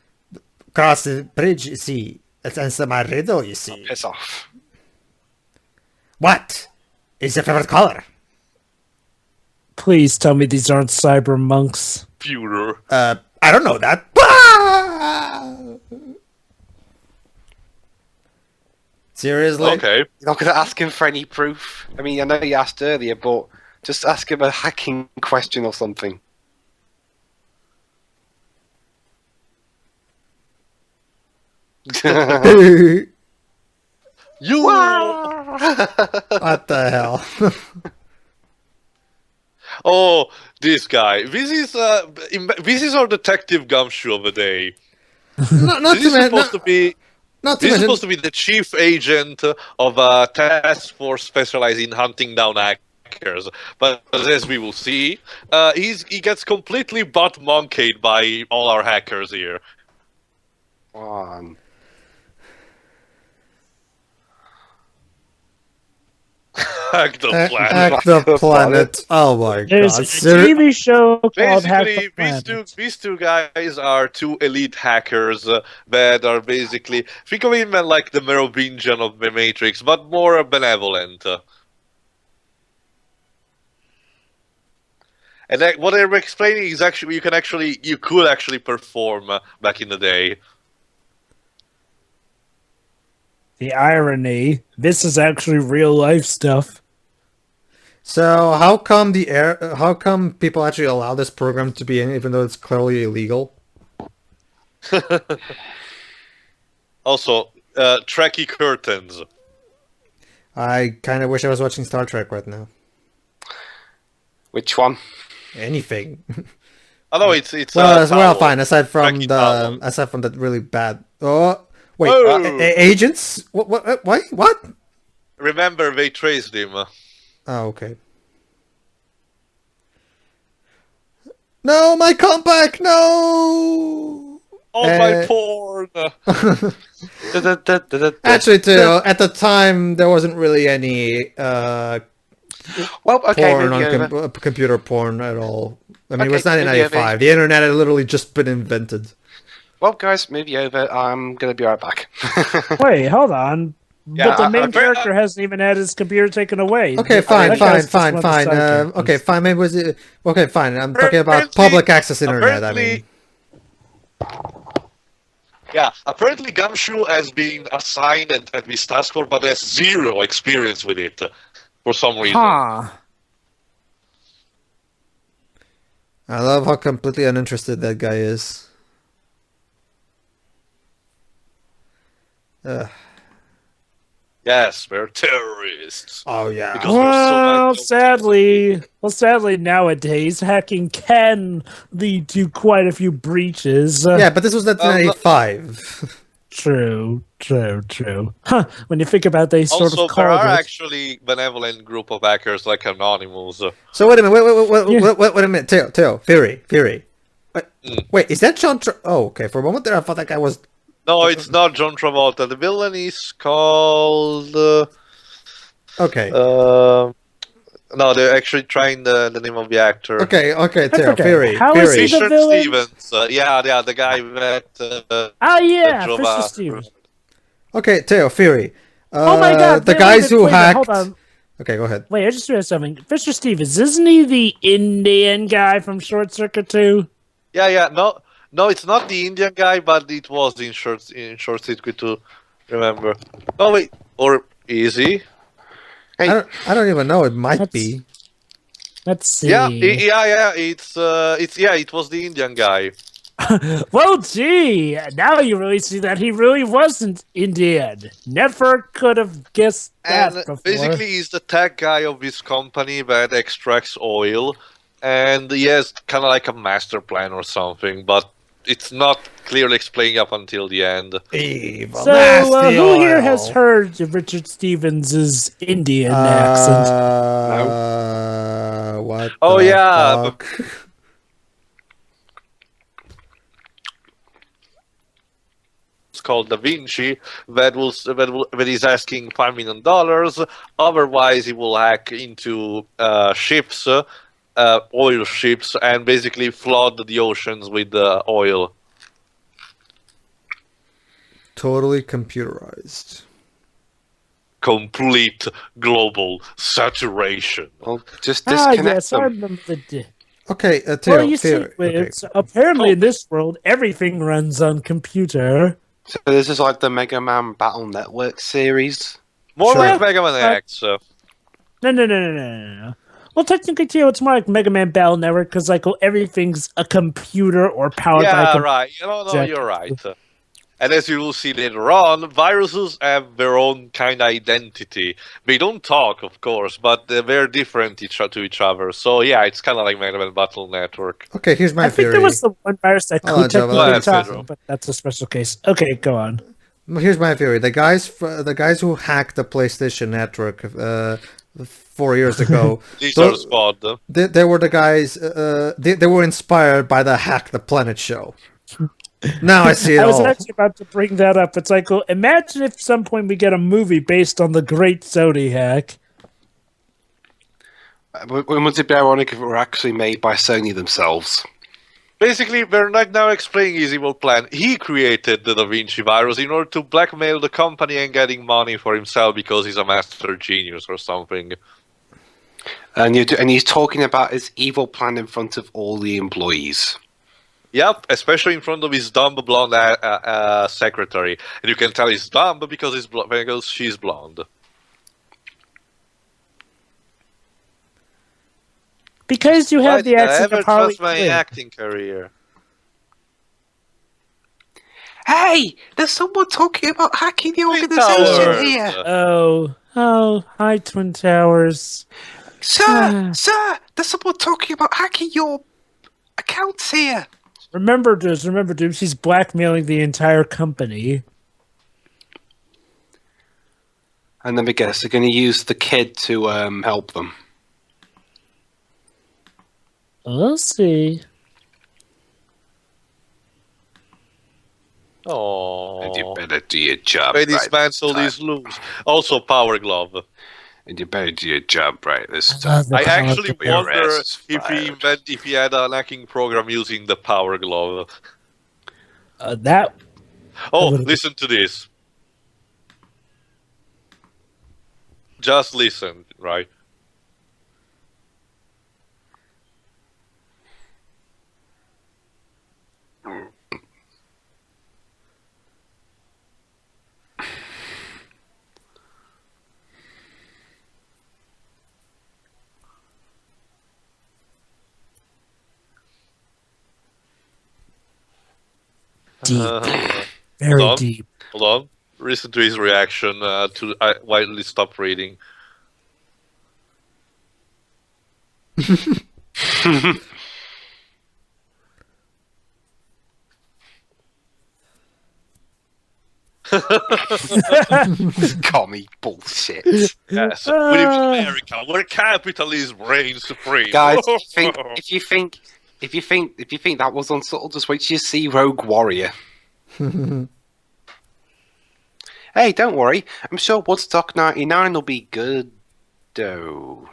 Cross the bridge, you see. Let's answer my riddle, you see. Piss off. What is your favorite color? Please tell me these aren't cyber monks. Pewter. I don't know that. Seriously? Okay. You're not going to ask him for any proof. I mean, I know you asked earlier, but just ask him a hacking question or something. You. What the hell? Oh, this guy. This is our detective gumshoe of the day. Not This is supposed to be. Not to This is mention, supposed to be the chief agent of a task force specialized in hunting down hackers. But as we will see, he gets completely butt monkeyed by all our hackers here. Hack the planet. Hack the planet. Oh my There's god. a TV show called Hack the Basically, Planet. these two guys are two elite hackers that are basically, think of him like the Merovingian of the Matrix, but more benevolent. And what they're explaining is actually you could actually perform back in the day. The irony. This is actually real life stuff. So how come people actually allow this program to be in even though it's clearly illegal? Also, Trekkie curtains. I kind of wish I was watching Star Trek right now. Which one? Anything. Oh no, it's Well, towel. fine. Aside from Trekkie towel. that really bad. Oh, wait. Oh. Agents? What? What? Remember, they traced him. Oh, okay. No, my compact. No. All my porn. Actually, too, at the time, there wasn't really any Well, okay, porn movie on over. computer porn at all. I mean, it was Okay, movie 1995. The internet had literally just been invented. Well, guys, movie over. I'm gonna be right back. Wait, hold on. Yeah, But the main apparently- character hasn't even had his computer taken away. Okay, That fine. guy's just one of the side Okay, characters. fine. Maybe was it? Okay, fine. I'm talking about Apparently- public access internet. I mean, Yeah, apparently Gumshoe has been assigned at this task force, but has zero experience with it for some reason. Huh. I love how completely uninterested that guy is. Yes, we're terrorists. Oh yeah. Because we're so Sadly, nowadays hacking can lead to quite a few breaches. Yeah, but this was 1985. True. Huh? When you think about, they sort Also, of there called are it. actually benevolent group of hackers like Anonymous. So wait a minute. Wait a minute. Theo, Fury. Wait, is that John? Oh, okay. For a moment there, I thought that guy was. No, it's not John Travolta. The villain is called. Okay. No, they're actually trying the name of the actor. Okay, Theo, okay. Fury. How is he Fury. the Richard villain? Stevens. Yeah, the guy that. Oh yeah, drove Fisher a- Stevens. Okay, Theo, Fury. Oh my God! The wait, guys who wait, hacked. Hold on. Okay, go ahead. Wait, I just realized something. Fisher Stevens, isn't he the Indian guy from Short Circuit 2? Yeah. No, it's not the Indian guy, but it was in short circuit to remember. Oh wait, or is he? I don't even know. It might That's- be. Let's see. Yeah. It was the Indian guy. Well, gee, now you really see that he really wasn't Indian. Never could have guessed that And before. basically, he's the tech guy of this company that extracts oil, and he has kind of like a master plan or something, but it's not clearly explained up until the end. Evil. So, who here has heard of Richard Stevens' Indian accent? What? Oh, the yeah, fuck? It's called Da Vinci. That is asking $5 million. Otherwise, he will hack into ships, oil ships, and basically flood the oceans with oil. Totally computerized. Complete global saturation. Well, just Ah, disconnect yes, I them. remember the... Okay, Theo, Well, you see, Theo. Okay. it's, apparently in this world, everything runs on computer. So this is like the Mega Man Battle Network series. More Sure. like Mega Man X. No. Well, technically, too, it's more like Mega Man Battle Network, because like everything's a computer or powered by a Yeah, computer. right. No, Exactly. you're right. And as you will see later on, viruses have their own kind of identity. They don't talk, of course, but they're very different to each other. So yeah, it's kind of like Mega Man Battle Network. Okay, here's my I think theory. there was the one virus that Hold on, could Joe, technically let me talk, finish. but that's a special case. Okay, go on. Here's my theory. The guys who hacked the PlayStation Network 4 years ago. These So- are the squad. They were the guys. They were inspired by the Hack the Planet show. Now I see it I was all. actually about to bring that up. It's like, well, imagine if at some point we get a movie based on the Great Sony hack. Wouldn't it be ironic if it were actually made by Sony themselves? Basically, they're not now explaining his evil plan. He created the Da Vinci virus in order to blackmail the company and getting money for himself because he's a master genius or something. And he's talking about his evil plan in front of all the employees. Yep, especially in front of his dumb blonde secretary. And you can tell he's dumb because because she's blonde. Because you Why have the did I accent ever of Harley trust my Quinn. acting career? Hey, there's someone talking about hacking the Twin organization Towers. here. Oh, hi, Twin Towers. Sir, there's someone talking about hacking your accounts here. Remember, dude, she's blackmailing the entire company. And then I guess they're going to use the kid to help them. We'll see. Oh. And you better do your job May right these man this sold time. these looms. Also, Power Glove. And you better do your job right this I time. love the I power actually of the- Your wonder ass is if he had an hacking program using the Power Glove. that. Oh, would've- listen to this. Just listen, right? Deep, very on. deep. Hold on. Listen to his reaction to I widely stop reading. Commie bullshit. Yes, we live in America, where capitalism reigns supreme. Guys, if you think that was unsubtle, just wait till you see Rogue Warrior. Hey, don't worry. I'm sure Woodstock 99 will be good, though.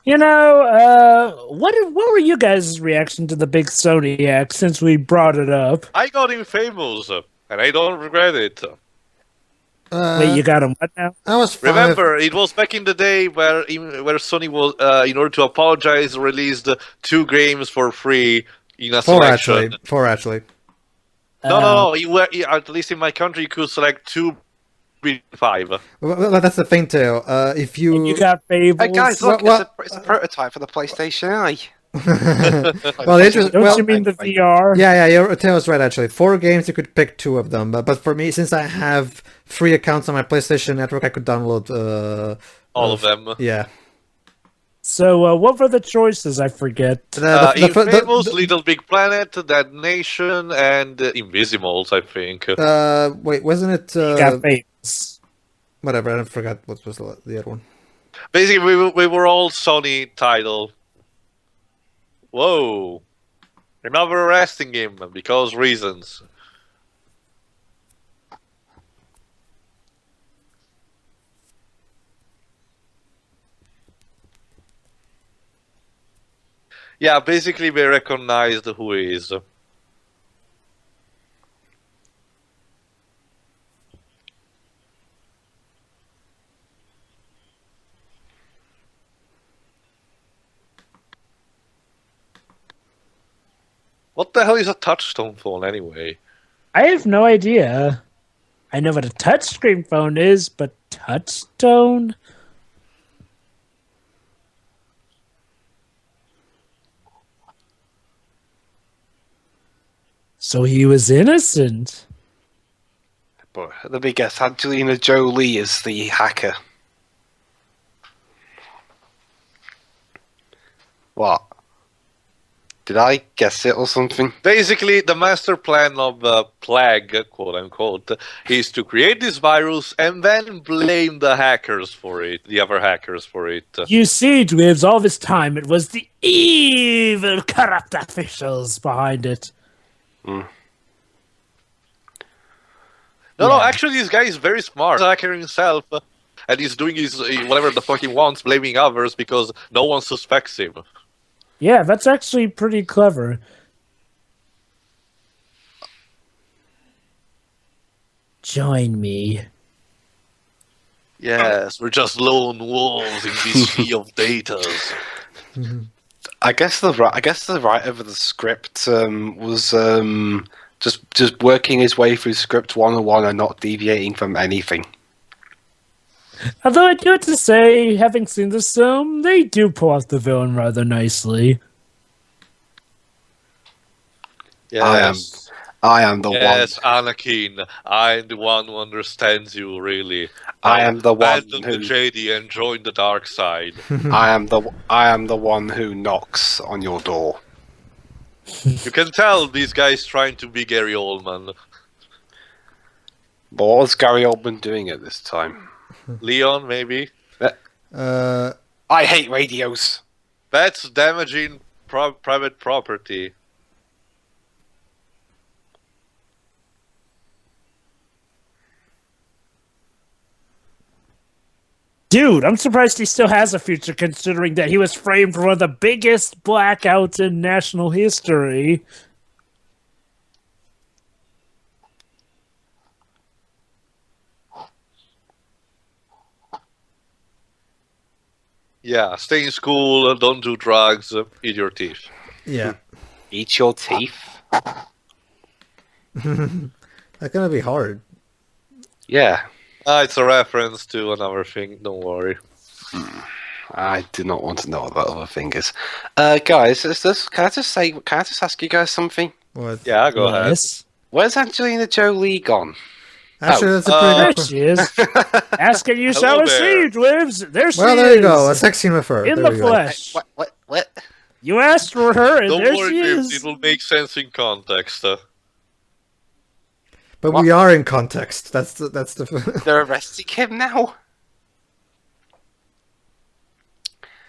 You know, what were you guys' reaction to the big Sony hack since we brought it up? I got him famous, and I don't regret it. Wait, you got him what now? I was fine. Remember, it was back in the day where Sony was, in order to apologize, released 2 games for free in a Four selection. actually. No. At least in my country, you could select 2, 3, 5. Well, that's the thing too. If you, And you got Fables. Hey guys, look, Well, it's a prototype for the PlayStation Eye. well, the interest, Don't well, you mean the VR? yeah, Taylor's right actually. 4 games, you could pick 2 of them. But for me, since I have 3 accounts on my PlayStation Network, I could download All of them. Yeah. So, what were the choices? I forget. Infamous, Little Big Planet, Dead Nation, and Invisimals, I think. Wait, wasn't it? You got Fables. Whatever, I forgot what was the other one. Basically, we were all Sony title. Whoa. You're not arresting him because reasons. Yeah, basically we recognized who he is. What the hell is a touchstone phone anyway? I have no idea. I know what a touchscreen phone is, but touchstone? So he was innocent. But let me guess, Angelina Jolie is the hacker. What? Did I guess it or something? Basically, the master plan of Plague, quote unquote, is to create this virus and then blame the hackers for it, the other hackers for it. You see, Dwibs, all this time it was the evil, corrupt officials behind it. No, Yeah. actually, this guy is very smart. He's a hacker himself, and he's doing his whatever the fuck he wants, blaming others because no one suspects him. Yeah, that's actually pretty clever. Join me. Yes, we're just lone wolves in this sea of data. I guess the writer of the script was just working his way through script 101 and not deviating from anything. Although I do have to say, having seen this film, they do pull off the villain rather nicely. Yes. I am the one. Yes, Anakin. I'm the one who understands you, really. I Now, am the one abandon who. the Jedi and join the dark side. I am the one who knocks on your door. You can tell these guys trying to be Gary Oldman. But what was Gary Oldman doing at this time? Leon, maybe? Uh, I hate radios. That's damaging private property. Dude, I'm surprised he still has a future considering that he was framed for one of the biggest blackouts in national history. Yeah, stay in school, don't do drugs, eat your teeth. yeah. Eat your teeth. That's gonna be hard. Yeah. It's a reference to another thing, don't worry. I do not want to know what that other thing is. Guys, can I just ask you guys something? What? Yeah, go ahead. Yes. Where's Angelina Jolie gone? Actually, that's a There pretty she is. Ask and you shall Hello there. receive, lives. There she Well, is. there you go. A sex scene with her. In There the you go. flesh. What? You asked for her, and Don't there worry, she Griff, is. it will make sense in context. But What? we are in context. That's the. They're arresting him now?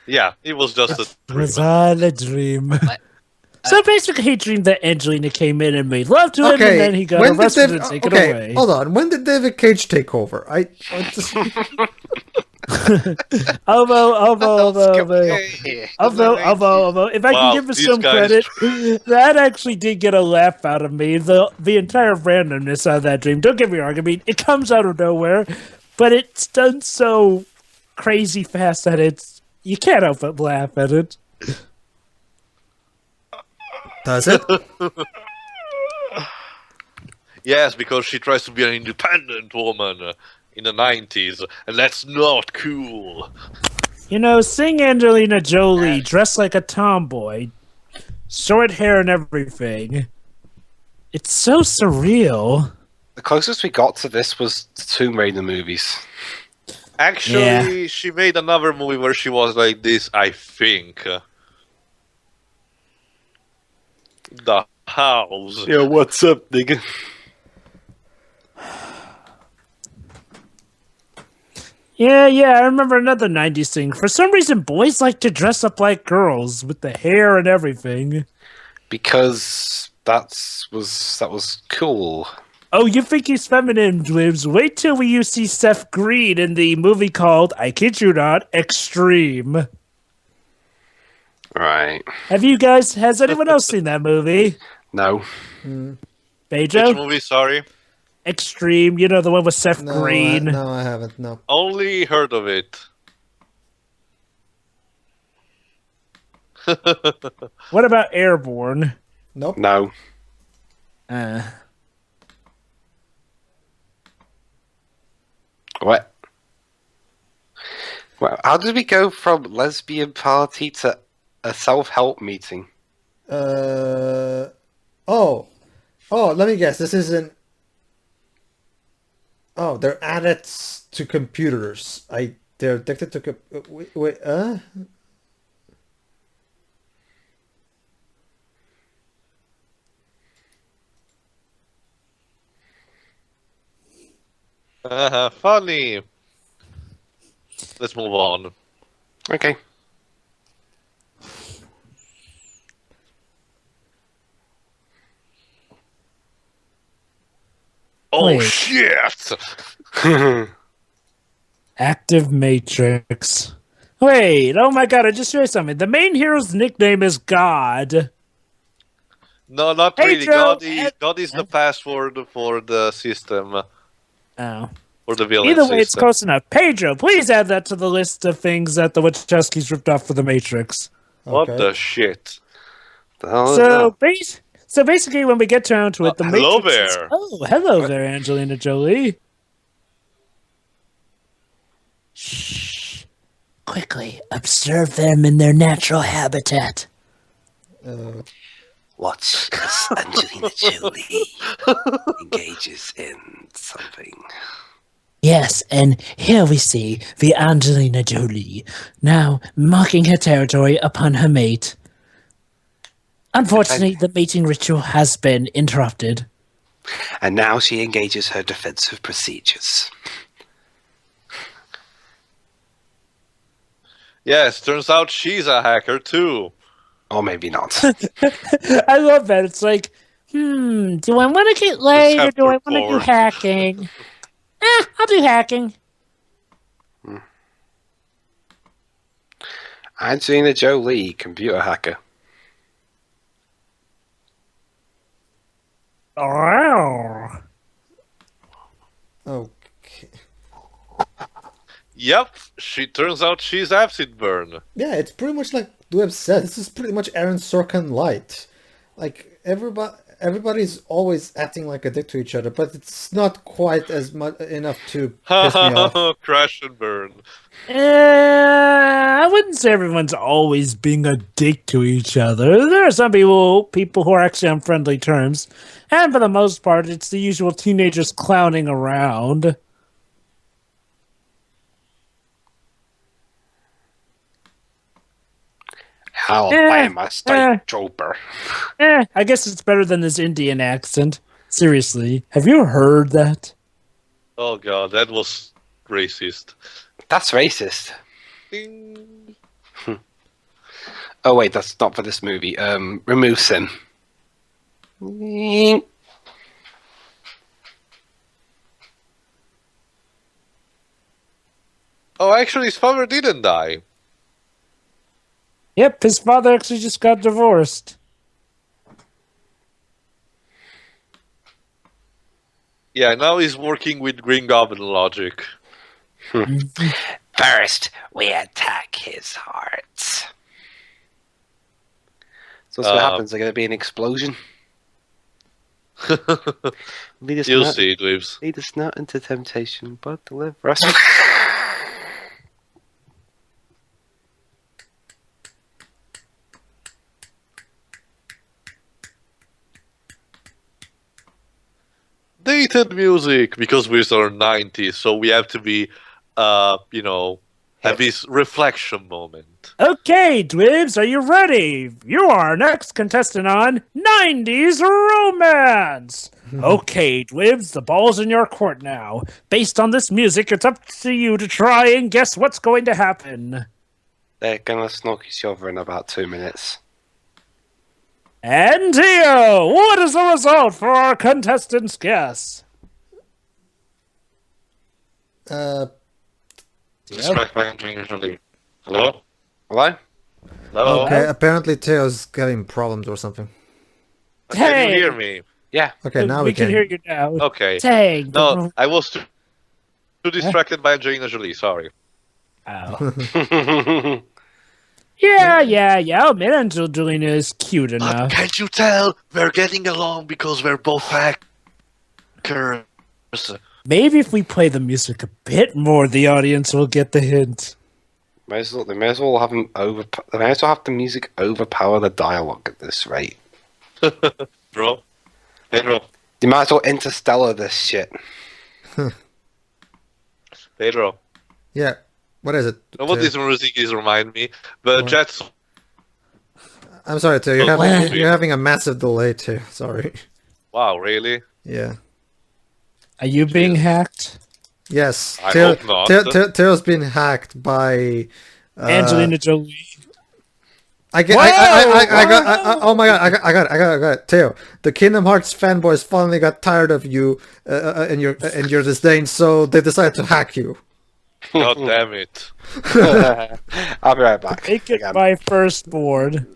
Yeah, it was just a It dream. was all a dream. So basically, he dreamed that Angelina came in and made love to him, and then he got when did arrested David- and taken okay, away. hold on. When did David Cage take over? I just, Although, if I Wow, can give him these some guys- credit, that actually did get a laugh out of me. The entire randomness of that dream. Don't get me wrong. I mean, it comes out of nowhere, but it's done so crazy fast that you can't help but laugh at it. does it? Yes, because she tries to be an independent woman in the 90s, and that's not cool. You know, seeing Angelina Jolie dressed like a tomboy, short hair and everything, it's so surreal. The closest we got to this was the Tomb Raider movies. Actually, she made another movie where she was like this, I think. The House. Yeah, what's up, nigga? Yeah, I remember another 90s thing. For some reason, boys like to dress up like girls with the hair and everything. Because that was cool. Oh, you think he's feminine, Lives? Wait till you see Seth Green in the movie called, I kid you not, Extreme. Right. Has anyone else seen that movie? No. Which Bejo? movie, sorry? Extreme, you know, the one with Seth No, Green. no, I haven't. No. Only heard of it. What about Airborne? Nope. No. What? Well, how did we go from lesbian party to a self-help meeting? Oh, let me guess. This isn't. Oh, they're addicts to computers. They're addicted to. Wait. Funny. Let's move on. Okay. Oh, Wait. shit! Active Matrix. Wait, oh my god, I just realized something. The main hero's nickname is God. No, not Hey, really. Joe, God is the password for the system, Oh. for the villain Either way, it's system. close enough. Pedro, please add that to the list of things that the Wachowskis ripped off for the Matrix. What Okay. the shit? The hell is So, that? so basically, when we get down to it, the hello Matrix is- there. Oh, hello there, Angelina Jolie. Shh. Quickly, observe them in their natural habitat. watch as Angelina Jolie engages in something. Yes, and here we see the Angelina Jolie now marking her territory upon her mate. Unfortunately, the mating ritual has been interrupted. And now she engages her defensive procedures. Yes, turns out she's a hacker too. Or maybe not. I love that. It's like, do I want to get laid or do I want to do Report. hacking? I'll do hacking. Angelina Jolie, computer hacker. Oh. Okay. Yep, she turns out she's acid burn. Yeah, it's pretty much like Dweb said. This is pretty much Aaron Sorkin light. Like everybody's always acting like a dick to each other, but it's not quite as much enough to piss me off. Crash and burn. I wouldn't say everyone's always being a dick to each other. There are some people who are actually on friendly terms, and for the most part, it's the usual teenagers clowning around. How am I state trooper? I guess it's better than this Indian accent. Seriously, have you heard that? Oh god, that was racist. That's racist. Ding. Oh wait, that's not for this movie. Remove Sim. Oh, actually, his father didn't die. Yep, his father actually just got divorced. Yeah, now he's working with Green Goblin logic. First, we attack his heart. So what's what happens? There's going to be an explosion. Lead us You'll not, see, Dweebs. lead us not into temptation, but deliver us. Dated music, because we're 90s, so we have to be, have this reflection moment. Okay, Dwibs, are you ready? You are our next contestant on 90s Romance. Okay, Dwibs, the ball's in your court now. Based on this music, it's up to you to try and guess what's going to happen. They're going to snog each other in about 2 minutes. And Tio, what is the result for our contestant's guess? Hello? Hello? Hello? Okay, apparently Teo's having problems or something. Can you hear me? Yeah. Okay, now we can hear you now. Okay. Dang. No, I was too distracted by Angelina Jolie, sorry. Oh. Yeah. Oh, man, Angelina is cute enough. Can't you tell? We're getting along because we're both hackers. Maybe if we play the music a bit more, the audience will get the hint. They may as well have the music overpower the dialogue at this rate. Bro? Hey, bro. They might as well interstellar this shit. Pedro. Yeah. What is it? Know what this music is remind me? The Jets. I'm sorry, Teo. You're having a massive delay too. Sorry. Wow, really? Yeah. Are you being hacked? Yes. I hope not. Teo's been hacked by Angelina Jolie. oh my god! I got it. Teo, the Kingdom Hearts fanboys finally got tired of you and your disdain, so they decided to hack you. God damn it. I'll be right back. Make it Again. my firstborn.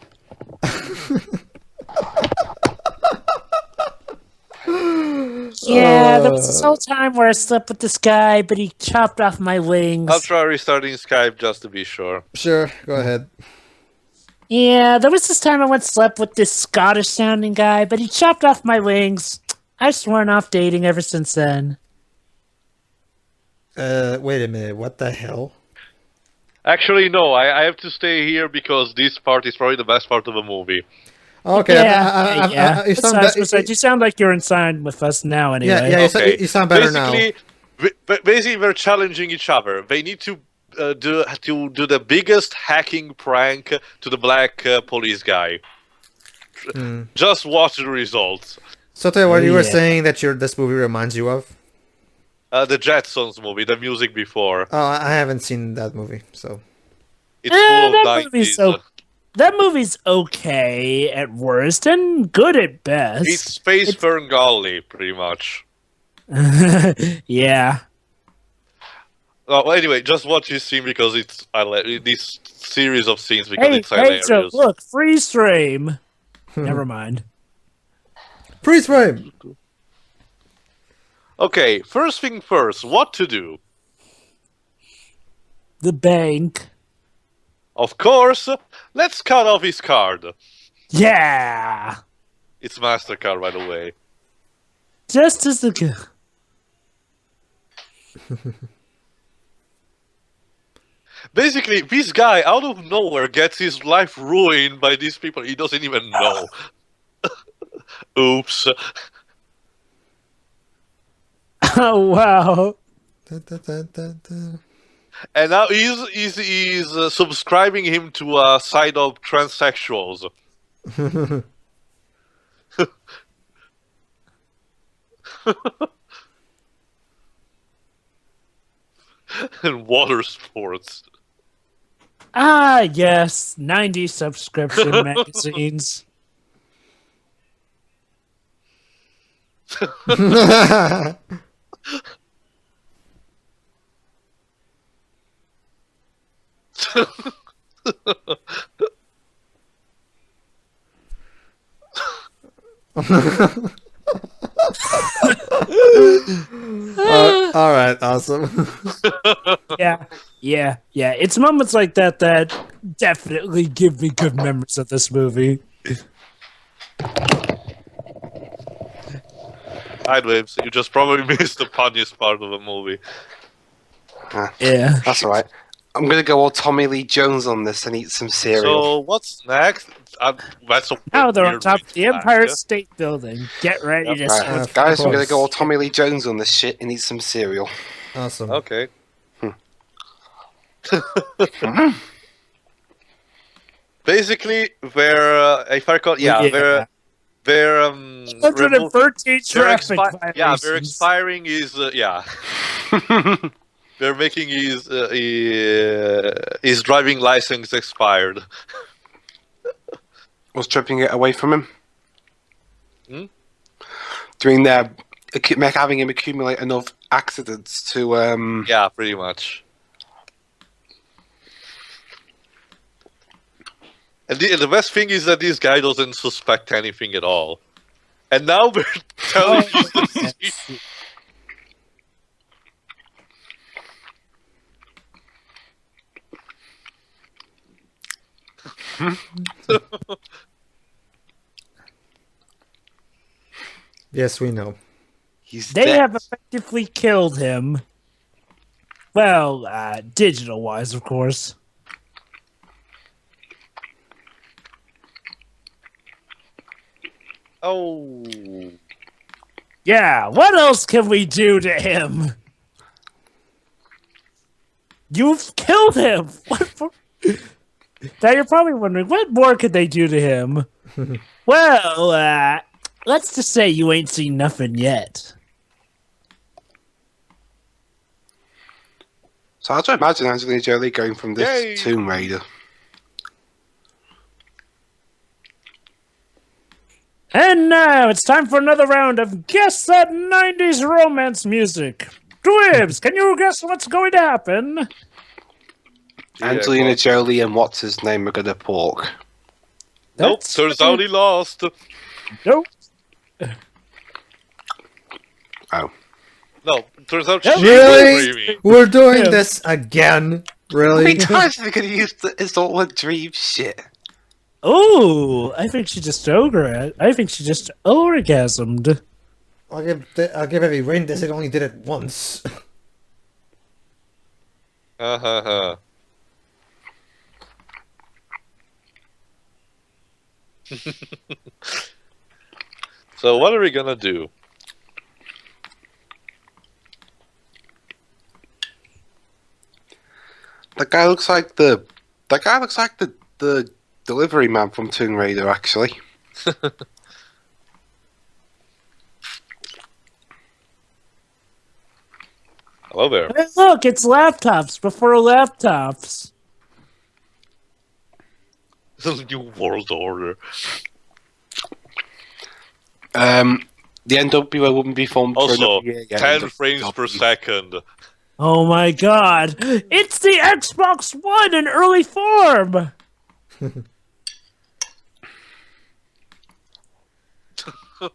Yeah, there was this whole time where I slept with this guy, but he chopped off my wings. I'll try restarting Skype just to be sure. Sure, go ahead. Yeah, there was this time I once slept with this Scottish-sounding guy, but he chopped off my wings. I've sworn off dating ever since then. Wait a minute. What the hell? Actually, no, I have to stay here because this part is probably the best part of the movie. Okay, yeah. you That's sound what I was be- gonna say. You sound like you're inside with us now. Anyway. yeah, Okay. you sound better now. Basically, they're challenging each other. They need to do the biggest hacking prank to the black police guy. Just watch the results. So, tell you what, Oh, you were yeah. saying that this movie reminds you of? The Jetsons movie, the music before. Oh, I haven't seen that movie, so. It's full of that movie's 90s. that movie's okay at worst and good at best. It's Space Ferngully, pretty much. Yeah. Well, anyway, just watch this scene because I like this series of scenes because Hey, it's hilarious. so look, freeze frame. Never mind. Freeze frame! Okay, first thing first, what to do? The bank. Of course, let's cut off his card. Yeah. It's MasterCard, by the way. Just as the. Basically, this guy out of nowhere gets his life ruined by these people he doesn't even know. Oops. Oh wow. And now he's subscribing him to a side of transsexuals. And water sports. Ah, yes, 90 subscription magazines. Alright, awesome. Yeah. It's moments like that that definitely give me good memories of this movie. Sideways, you just probably missed the funniest part of the movie. Yeah. That's all right. I'm gonna go all Tommy Lee Jones on this and eat some cereal. So what's next? That's a Now they're on weird top of the fact, Empire yeah? State Building. Get ready to Right, of guys, I'm gonna course. go all Tommy Lee Jones on this shit and eat some cereal. Awesome. Okay. Basically, they're if I recall, they're 113 traffic violations. yeah, they're expiring his they're making his driving license expired. Was stripping it away from him. Hmm? Doing their having him accumulate enough accidents to Yeah, pretty much. And the best thing is that this guy doesn't suspect anything at all. And now we're telling you the secret. Yes, we know. he's They dead. have effectively killed him. Well, digital-wise, of course. Oh. Yeah, what else can we do to him? You've killed him! What for? Now you're probably wondering, what more could they do to him? Well, let's just say you ain't seen nothing yet. So I don't imagine Angelina Jolie going from this Yay. to Tomb Raider. And now it's time for another round of Guess That 90s Romance Music. Dwibs, can you guess what's going to happen? Yeah, Angelina well- Jolie and what's his name are gonna pork. Nope, That's- turns out he lost. Nope. Oh. No, turns out Yep. she's Really? dreaming. We're doing Yeah. this again? How Really? many times are they gonna use it's all a dream shit? Oh, I think she just orgasmed. I'll give every rain this. It only did it once. So what are we gonna do? That guy looks like the the delivery man from Tomb Raider, actually. Hello there. Hey, look, it's laptops before laptops. New World Order. The NWA wouldn't be formed for Also, another year yet. 10 frames per second. Oh my god. It's the Xbox One in early form!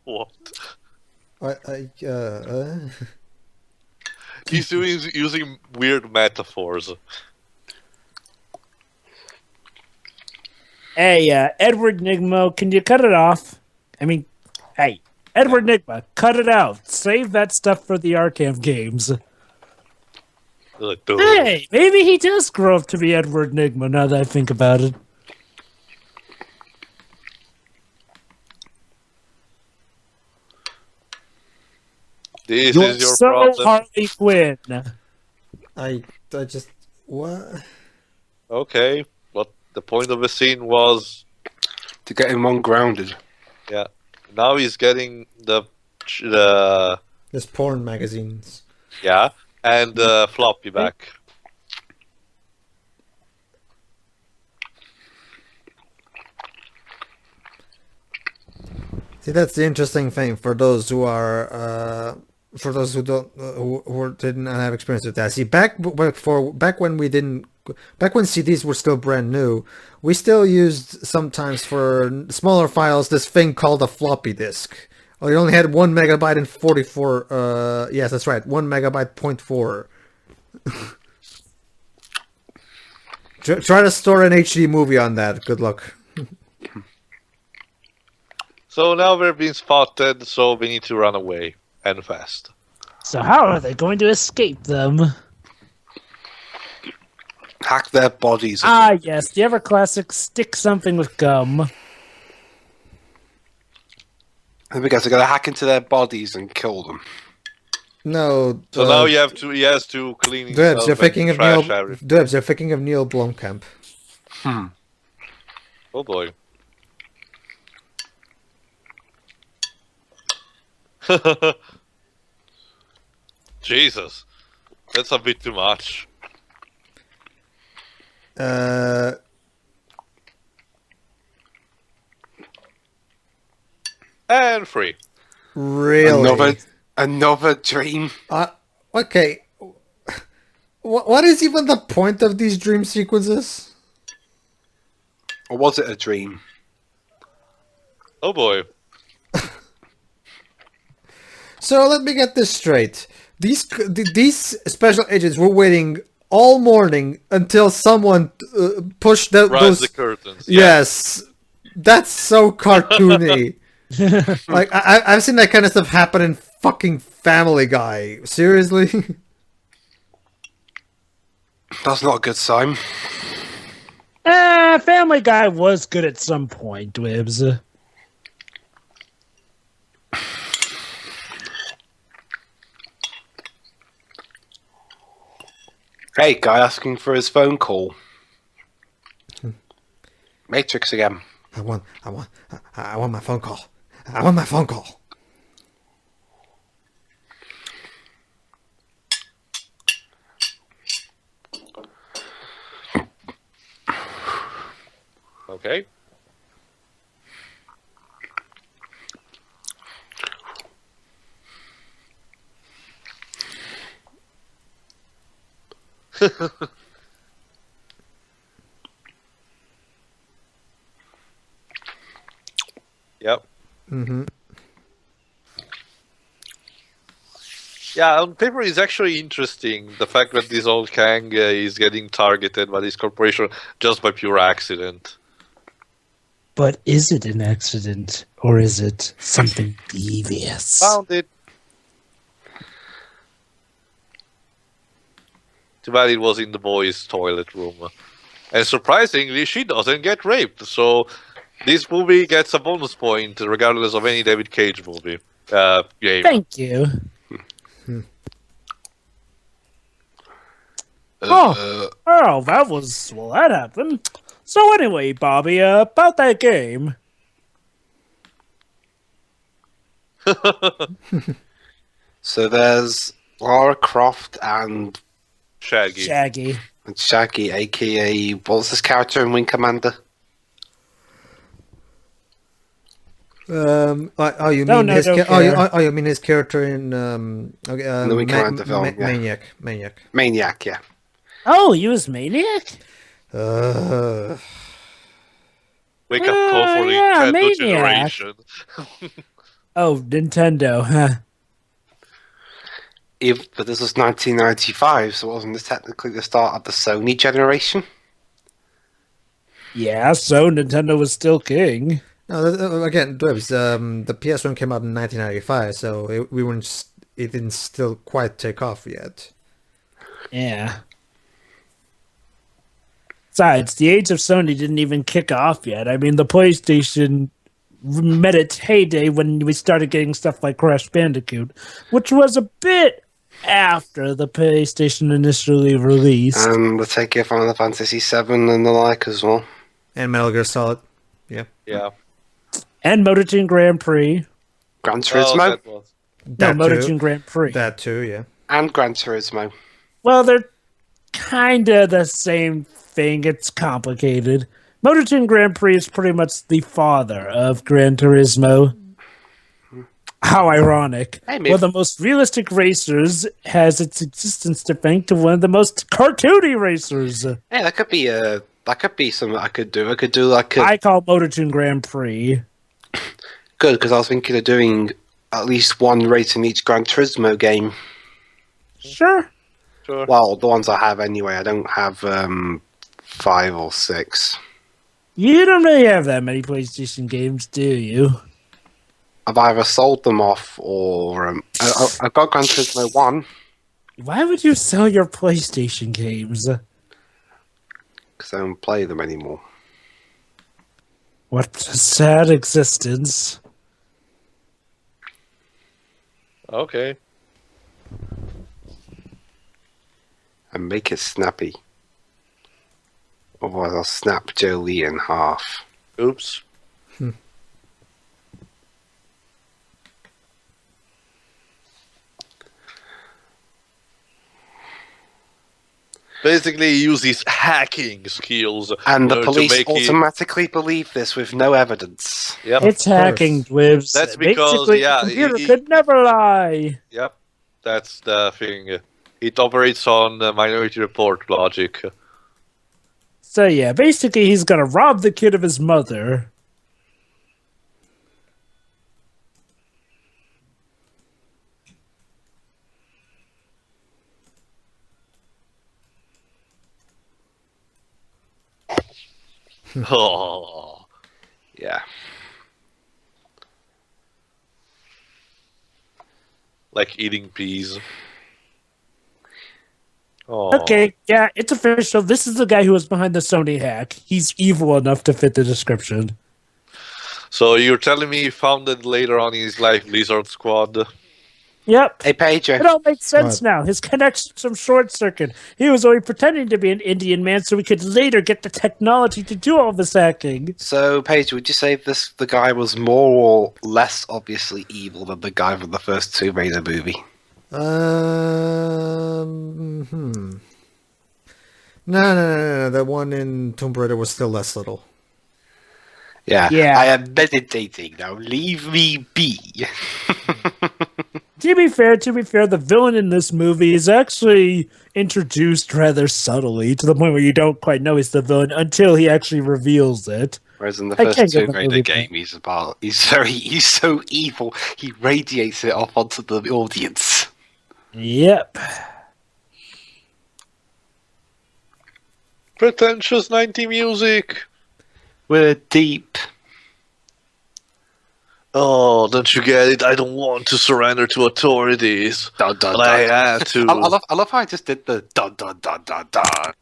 What? I He's using weird metaphors. Hey, Edward Nigma, can you cut it off? I mean, hey, Edward Nigma, cut it out. Save that stuff for the Arkham games. Like, duh. Hey, maybe he does grow up to be Edward Nigma now that I think about it. This You're is your so problem. Harley Quinn. I just what? Okay, but the point of the scene was, To get him ungrounded. yeah. Now he's getting the There's porn magazines. yeah, and the floppy back. See, that's the interesting thing for those who are, for those who don't, who didn't have experience with that. See, back when we didn't, back when CDs were still brand new, we still used sometimes for smaller files this thing called a floppy disk. Oh, you only had 1 megabyte and 44. Yes, that's right, 1 megabyte point 4. Try to store an HD movie on that. Good luck. So now we're being spotted, so we need to run away, and fast. So how are they going to escape them? Hack their bodies. Ah, yes, the ever classic stick something with gum. There we go. So they're going to hack into their bodies and kill them. No. So now he has to clean himself Debs, you're thinking and of Neil. trash everything. Debs, you're thinking of Neil Blomkamp. Oh boy. Jesus, that's a bit too much. And free. Really? Another dream. Okay. What is even the point of these dream sequences? Or was it a dream? Oh boy. So let me get this straight. These special agents were waiting all morning until someone pushed Rise those. the curtains. Yeah. Yes, that's so cartoony. Like I've seen that kind of stuff happen in fucking Family Guy. Seriously. That's not a good sign. Family Guy was good at some point, Wibbs. Hey, guy asking for his phone call. Matrix again. I want my phone call. I want my phone call. Okay. Yep. Mm-hmm. Yeah, on paper it's actually interesting, the fact that this old Kang is getting targeted by this corporation just by pure accident. But is it an accident, or is it something devious? Found it. Too bad it was in the boys' toilet room. And surprisingly, she doesn't get raped, so This movie gets a bonus point regardless of any David Cage movie. Game. Thank you. Oh, that happened. So anyway, Bobby, about that game. So there's Lara Croft and Shaggy. Shaggy, aka what was this character in Wing Commander? You No, mean no, his don't you mean his character in the Wing Commander film, yeah. Maniac, yeah. Oh, he was Maniac? Wake up call for the yeah, Nintendo Maniac. generation. Oh, Nintendo, huh? But this was 1995, so wasn't this technically the start of the Sony generation? Yeah, so Nintendo was still king. No, again, Dwebs, the PS1 came out in 1995, so it didn't still quite take off yet. Yeah. Besides, the age of Sony didn't even kick off yet. I mean, the PlayStation met its heyday when we started getting stuff like Crash Bandicoot, which was a bit after the PlayStation initially released. And the take of Final Fantasy VII and the like as well. And Metal Gear Solid, yeah. And Motor Team Grand Prix. Gran Turismo. Motor Team Grand Prix. That too, yeah. And Gran Turismo. Well, they're kind of the same thing. It's complicated. Motor Team Grand Prix is pretty much the father of Gran Turismo. How ironic. Hey, one of the most realistic racers has its existence to thank to one of the most cartoony racers. Hey, that could be something I could do. I could do like a... I call Motor Team Grand Prix. Good, because I was thinking of doing at least one race in each Gran Turismo game. Sure. Well, the ones I have anyway. I don't have 5 or 6. You don't really have that many PlayStation games, do you? I've either sold them off or I've got Gran Turismo 1. Why would you sell your PlayStation games? Because I don't play them anymore. What a sad existence. Okay. And make it snappy. Otherwise I'll snap Jolie in half. Oops. Basically, he used his hacking skills. And the to police make automatically believe this with no evidence. Yep. It's hacking, Dwibs. That's because, basically, yeah, the computer he- could never lie. Yep. That's the thing. It operates on Minority Report logic. So yeah, basically he's gonna rob the kid of his mother. Oh. Yeah. Like eating peas. Oh. Okay, yeah, it's official. This is the guy who was behind the Sony hack. He's evil enough to fit the description. So you're telling me he founded later on in his life Lizard Squad? Yep. Hey, Pedro. It all makes sense What? now. His connections from short circuit. He was only pretending to be an Indian man so we could later get the technology to do all this hacking. So, Paige, would you say the guy was more or less obviously evil than the guy from the first Tomb Raider movie? No. The one in Tomb Raider was still less subtle. Yeah. Yeah. I am meditating now. Leave me be. To be fair, the villain in this movie is actually introduced rather subtly to the point where you don't quite know he's the villain until he actually reveals it. Whereas in the I first can't get Tomb the Raider movie game, he's so evil. He radiates it off onto the audience. Yep. Pretentious 90 music. We're deep. Oh, don't you get it? I don't want to surrender to authorities. Dun, dun, But dun. I had to. I love how I just did the dun dun dun dun dun.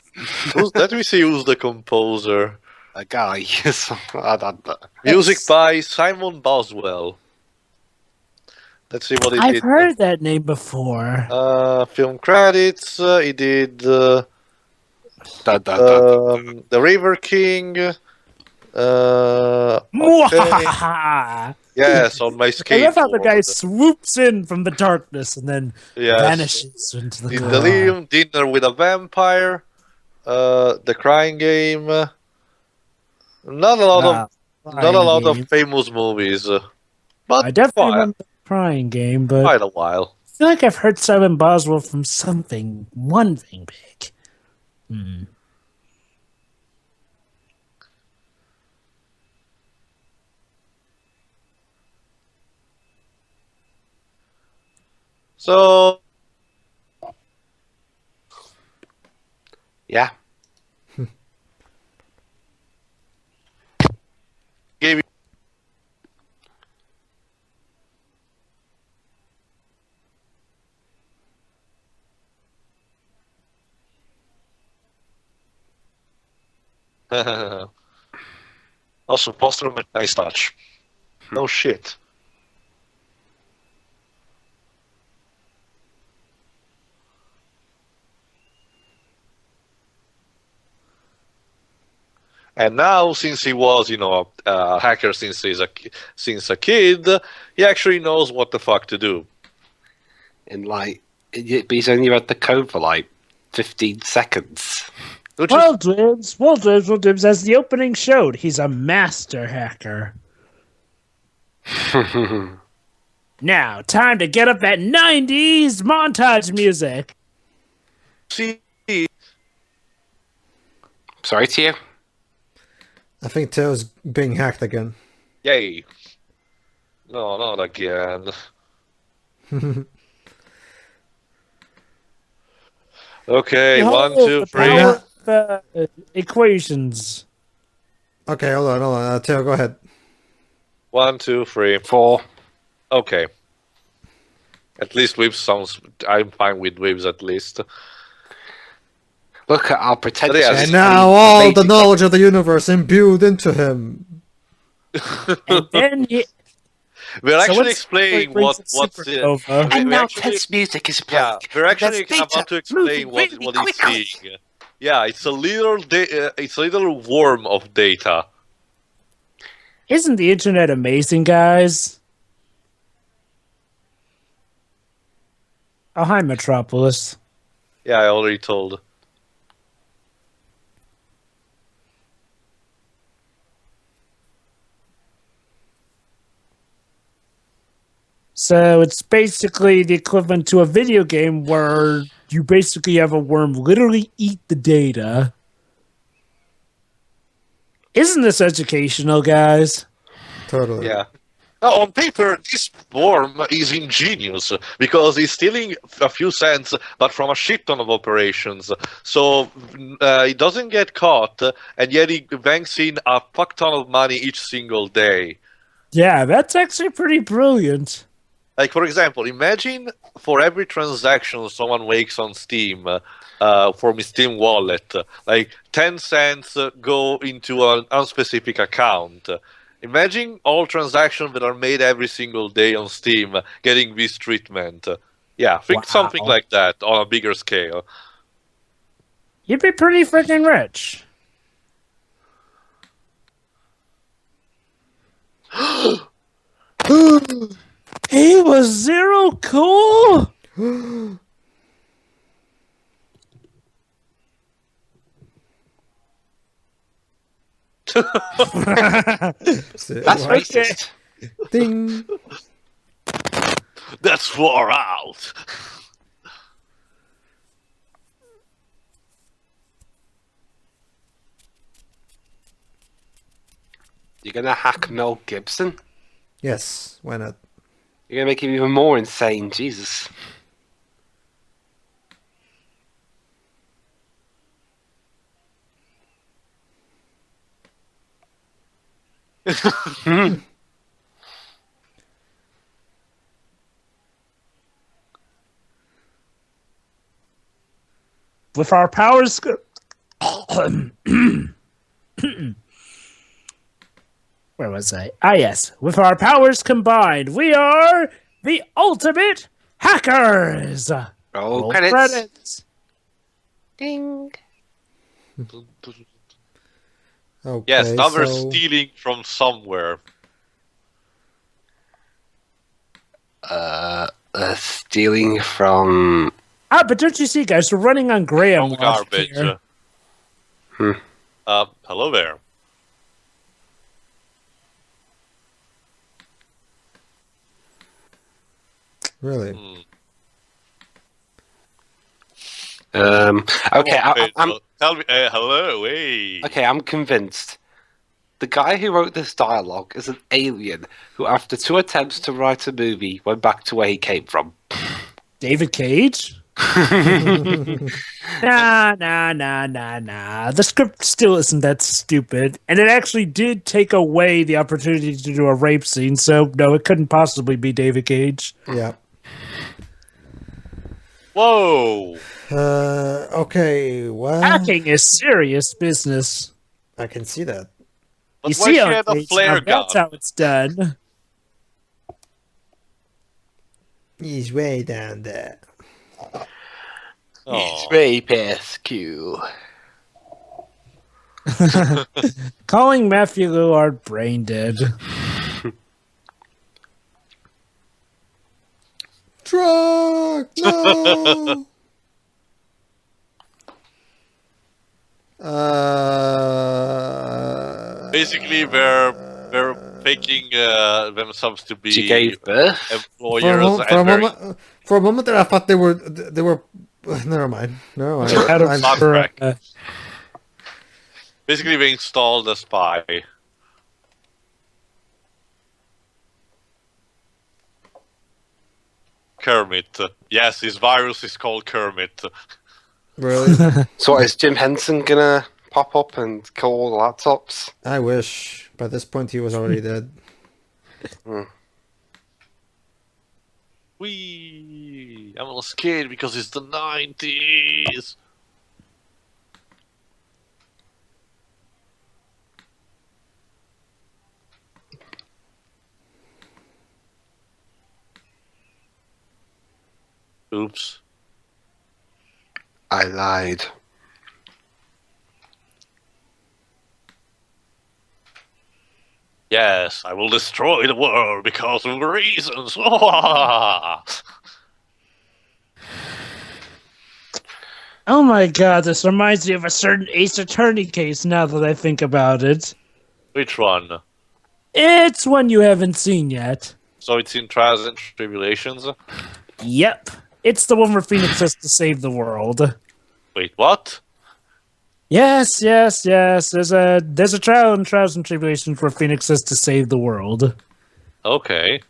Let me see who's the composer. A guy. Dun, dun, dun. Music by Simon Boswell. Let's see what he I've did. heard that name before. Film credits. He did Da, da, da. The River King. Okay. Mwahaha! Yes, on my I love how the guy skateboard. swoops in from the darkness and then Yes. vanishes into the Did gloom. Delirium, Dinner with a Vampire, The Crying Game. Not a lot of famous movies, but I definitely quite, remember the Crying Game, but quite a while. I feel like I've heard Simon Boswell from one thing big. Hmm. So Yeah. gave also Boston with nice touch. No shit. And now, since he was, a hacker since since a kid, he actually knows what the fuck to do. And like, but he's only read the code for like 15 seconds. Which Well, Dibs, as the opening showed, he's a master hacker. Now, time to get up that 90s montage music. see, Sorry to you. I think Teo's being hacked again. yay! No, not again. Okay, Behold 1, 2, the 3. power of, equations. Okay, hold on. Teo, go ahead. 1, 2, 3. 4. Okay. At least Whips sounds. I'm fine with Whips at least. Look at our pretentious. Yes. And now all the knowledge of the universe imbued into him. And then he... We're So actually what's- explaining brings what's supernova? And we now actually, tense music is playing. yeah, we're actually There's data about to explain moving what really he's quickly. seeing. Yeah, it's a little worm of data. Isn't the internet amazing, guys? Oh, hi, Metropolis. Yeah, I already told. So it's basically the equivalent to a video game where you basically have a worm literally eat the data. Isn't this educational, guys? Totally. Yeah. Now, on paper, this worm is ingenious because he's stealing a few cents, but from a shit ton of operations. So he doesn't get caught, and yet he banks in a fuck ton of money each single day. Yeah, that's actually pretty brilliant. Like, for example, imagine for every transaction someone makes on Steam, from his Steam wallet, like 10 cents go into an unspecific account. Imagine all transactions that are made every single day on Steam getting this treatment. Yeah, think something Wow. like that on a bigger scale. You'd be pretty freaking rich. He was zero cool. That's racist. Ding. That's far out. You're gonna hack Mel Gibson? Yes, why not? You're gonna make him even more insane, Jesus. With our powers. Where was I? Ah, yes. With our powers combined, we are the ultimate hackers. Roll Roll credits. Ding. Okay, Yes, now we're so stealing from somewhere. Stealing from. Ah, but don't you see, guys? We're running on Graham From logic garbage. here. Hello there. really, Okay, Wait, I'm so tell me, hello, hey. okay. I'm convinced. The guy who wrote this dialogue is an alien who, after 2 attempts to write a movie, went back to where he came from. David Cage? Nah. The script still isn't that stupid, and it actually did take away the opportunity to do a rape scene, so no, it couldn't possibly be David Cage. yeah. Whoa. Okay, well, Hacking is serious business. I can see that. But You why see she on had a Cage, flare now gun? that's how it's done. He's way down there. Oh. way past Q. Calling Matthew Lillard brain dead. Truck! No! Basically, we're faking themselves to be She gave birth. employers. For a moment there, I thought they were. Never mind. Out of Sidetrack. Basically, we installed a spy. Kermit. Yes, his virus is called Kermit. Really? So is Jim Henson gonna pop up and kill all the laptops? I wish. By this point, he was already dead. Wee! I'm a little scared because it's the 90s. Oops. I lied. Yes, I will destroy the world because of reasons. Oh my god, this reminds me of a certain Ace Attorney case now that I think about it. Which one? It's one you haven't seen yet. So it's in Trials and Tribulations? Yep. It's the one where Phoenix has to save the world. Wait, what? Yes. There's a trial in Trials and Tribulations where Phoenix has to save the world. Okay.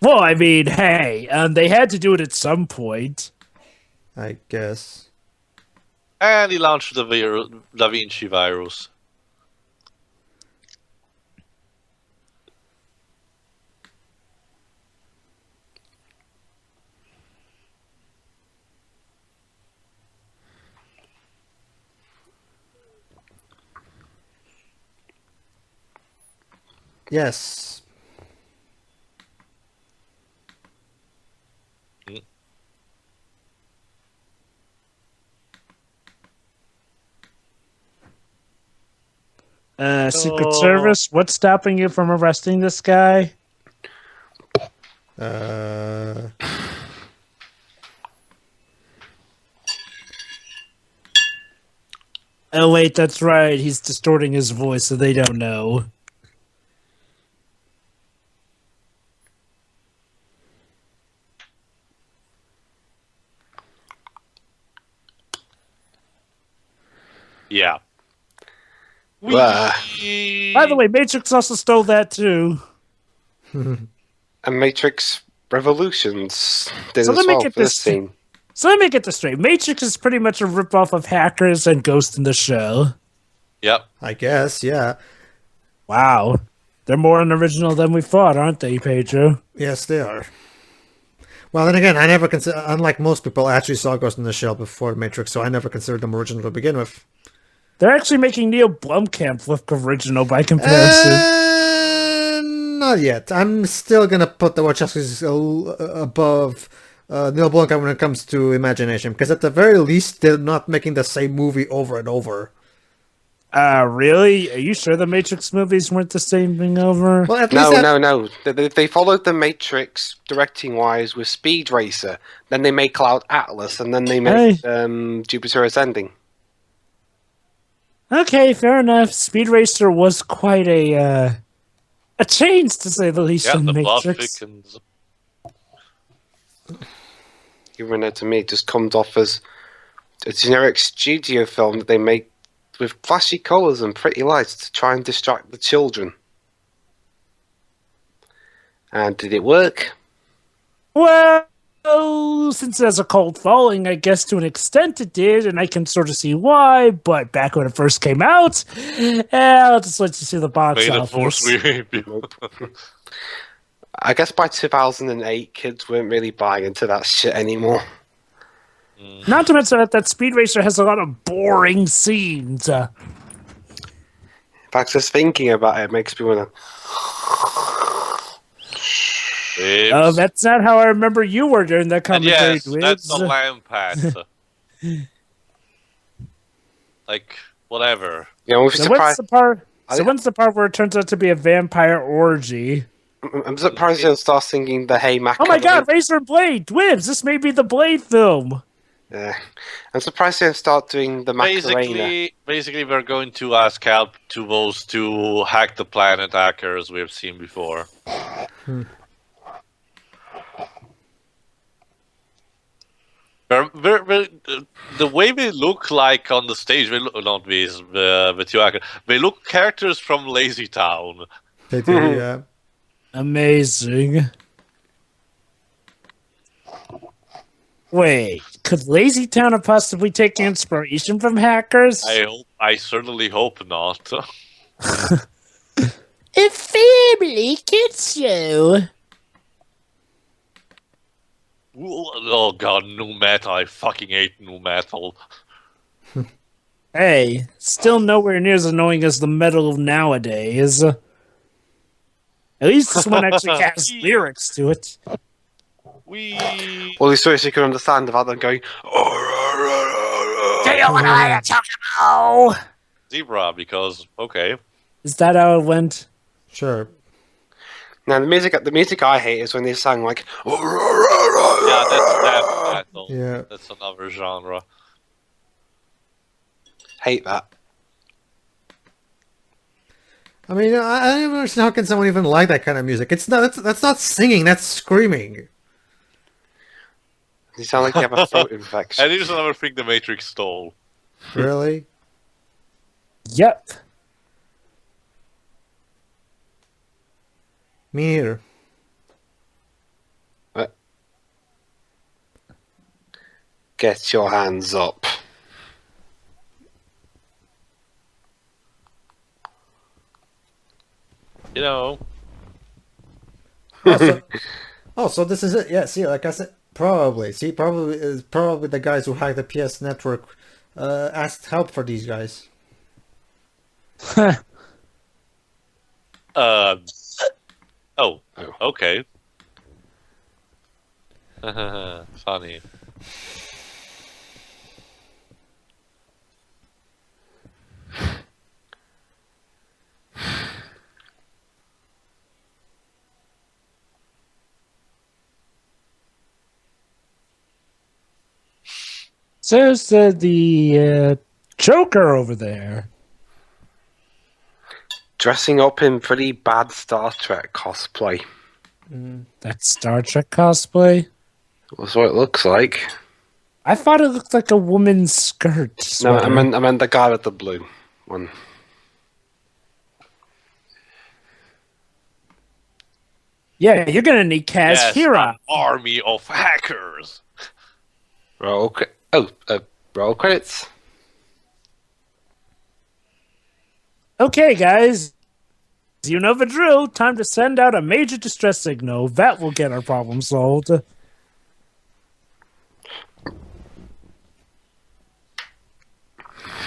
Well, I mean, hey, they had to do it at some point. I guess. And he launched the Da Vinci virus. Yes. Secret Service, what's stopping you from arresting this guy? Oh, wait, that's right. He's distorting his voice so they don't know. Yeah. Well, By the way, Matrix also stole that too. and Matrix Revolutions did So as let me well get for this this- scene. So let me get this straight. Matrix is pretty much a ripoff of Hackers and Ghost in the Shell. Yep. I guess, yeah. Wow. They're more unoriginal than we thought, aren't they, Pedro? Yes, they are. Well, then again, I never unlike most people, I actually saw Ghost in the Shell before Matrix, so I never considered them original to begin with. They're actually making Neil Blomkamp look original by comparison. Not yet. I'm still gonna put the Wachowskis above Neil Blomkamp when it comes to imagination, because at the very least, they're not making the same movie over and over. Really? Are you sure the Matrix movies weren't the same thing over? Well, at least No. They followed the Matrix directing-wise with Speed Racer. Then they made Cloud Atlas, and then they made Jupiter Ascending. Okay, fair enough. Speed Racer was quite a change, to say the least, Yeah, from the plot Matrix. thickens. Even though to me it just comes off as a generic studio film that they make with flashy colours and pretty lights to try and distract the children. And did it work? Well, since it has a cold following, I guess to an extent it did, and I can sort of see why, but back when it first came out, I'll just let you see the box May the office. force be with you. I guess by 2008, kids weren't really buying into that shit anymore. Not to mention that Speed Racer has a lot of boring scenes. In fact, just thinking about it makes me want to... That's not how I remember you were during that And commentary. yes, that's Dwibs. a lamp hat. Like, whatever. You know, I'm So when's surprised. the part where it turns out to be a vampire orgy? I'm surprised you don't start singing the Hey Oh Macaroni. my god, Razor and Blade! Dwibs, this may be the Blade film! Yeah. I'm surprised you don't start doing the Macarena. Basically, we're going to ask help to those two hack the planet hackers we have seen before. The way they look like on the stage, they look, not these, the two hackers, they look characters from Lazy Town. They do, yeah. Amazing. Wait, could Lazy Town have possibly taken inspiration from hackers? I certainly hope not. A family kids show. Oh god, new metal. I fucking hate new metal. Hey, still nowhere near as annoying as the metal of nowadays. At least this one actually has lyrics to it. Well, you seriously could understand without them going. Do you want to talk about? Zebra, because okay. Is that how it went? Sure. Now the music I hate is when they sang like. Yeah, that's death metal. Yeah. That's another genre. Hate that. I mean, I don't even understand how can someone even like that kind of music. It's not. That's not singing. That's screaming. You sound like you have a throat infection. And here's another thing the Matrix stole. Really? Yep. Me neither. Get your hands up. You know. So this is it. Yeah. See, like I said, probably. See, probably the guys who hacked the PS network asked help for these guys. Oh, okay. Funny. Says the Joker over there. Dressing up in pretty bad Star Trek cosplay. That Star Trek cosplay? That's what it looks like. I thought it looked like a woman's skirt. No, Sweater. I meant the guy with the blue one. Yeah, you're gonna need Kaz Yes, Hira. an army of hackers. Roll credits. Okay, guys. You know the drill. Time to send out a major distress signal. That will get our problem solved.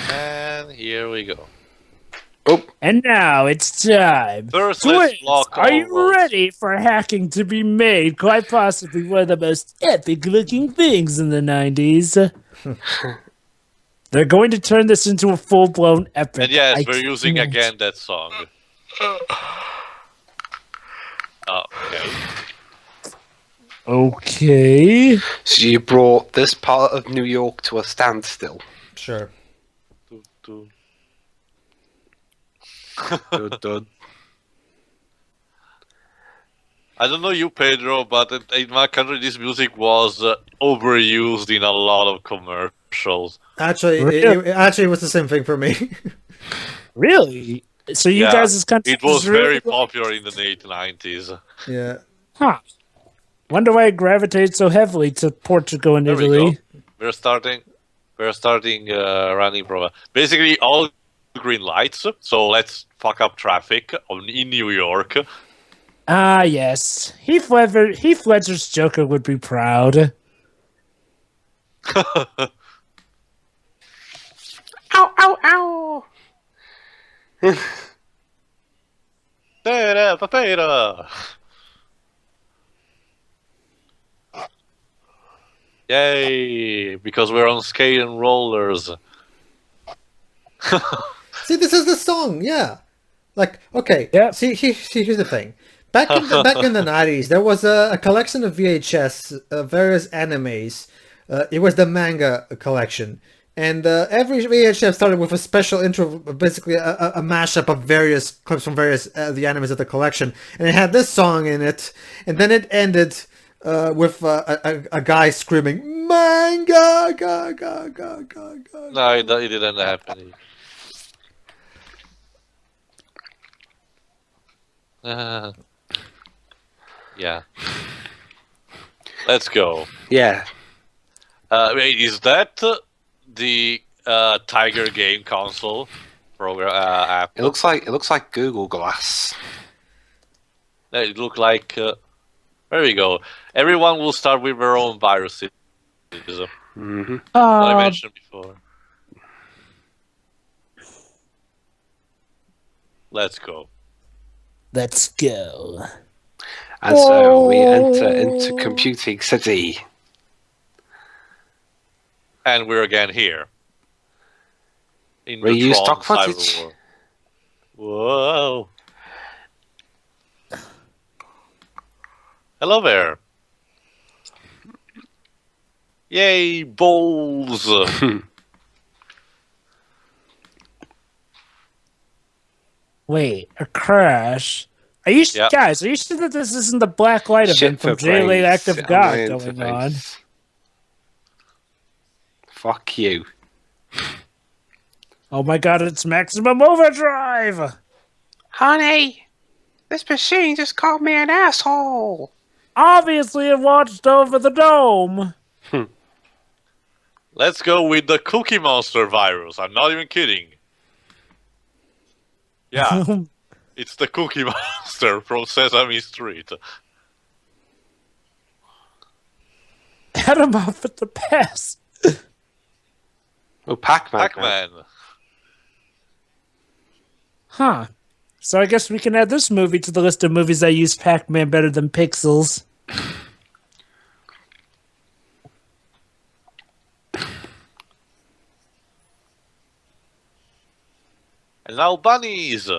And here we go. Oh, And now it's time. First, let's Twins, block are all you roads. ready for hacking to be made? Quite possibly one of the most epic-looking things in the 90s. They're going to turn this into a full-blown epic. And yes, I we're using can't. again that song. Oh, okay. Okay. so you brought this part of New York to a standstill. Sure. Dud, dud. I don't know you, Pedro, but in my country, this music was overused in a lot of commercials. Actually, Really? it was the same thing for me. Really? So you Yeah, guys' country It was is really very popular in the late 90s. Yeah. Huh. Wonder why it gravitated so heavily to Portugal and There we Italy. go. We're starting running program. Basically, all green lights. So let's fuck up traffic in New York. Ah, yes. Heath Ledger's Joker would be proud. Ow, ow, ow. Papera. Yay! Because we're on skate and rollers. See, this is the song. Yeah. Like, okay. Yep. See, here's the thing. Back in the 90s, there was a collection of VHS, various animes. It was the manga collection, and every VHS started with a special intro, basically a mashup of various clips from various the animes of the collection, and it had this song in it, and then it ended with a guy screaming manga, ga ga ga ga ga. No, it didn't happen. Yeah. Let's go. Yeah. Wait, is that the Tiger Game console program app? It looks like Google Glass. It looked like. There we go. Everyone will start with their own viruses. Mm-hmm. What I mentioned before. Let's go. Let's go. And so we enter into Computing City. And we're again here. In We the use Tron stock footage. cyber war. Whoa. Hello there. Yay, balls. Wait, a crash? Are you Yep. guys? Are you sure that this isn't the Black Light Shit event from for JLA brains Active on God my going on? interface. Fuck you. Oh my god, it's Maximum Overdrive! Honey, this machine just called me an asshole. Obviously, it watched over the dome. Let's go with the Cookie Monster virus. I'm not even kidding. Yeah, it's the Cookie Monster from Sesame Street. Had him off at the pass. Oh, Pac-Man. Pac-Man. Huh. So I guess we can add this movie to the list of movies that use Pac-Man better than Pixels. And now bunnies.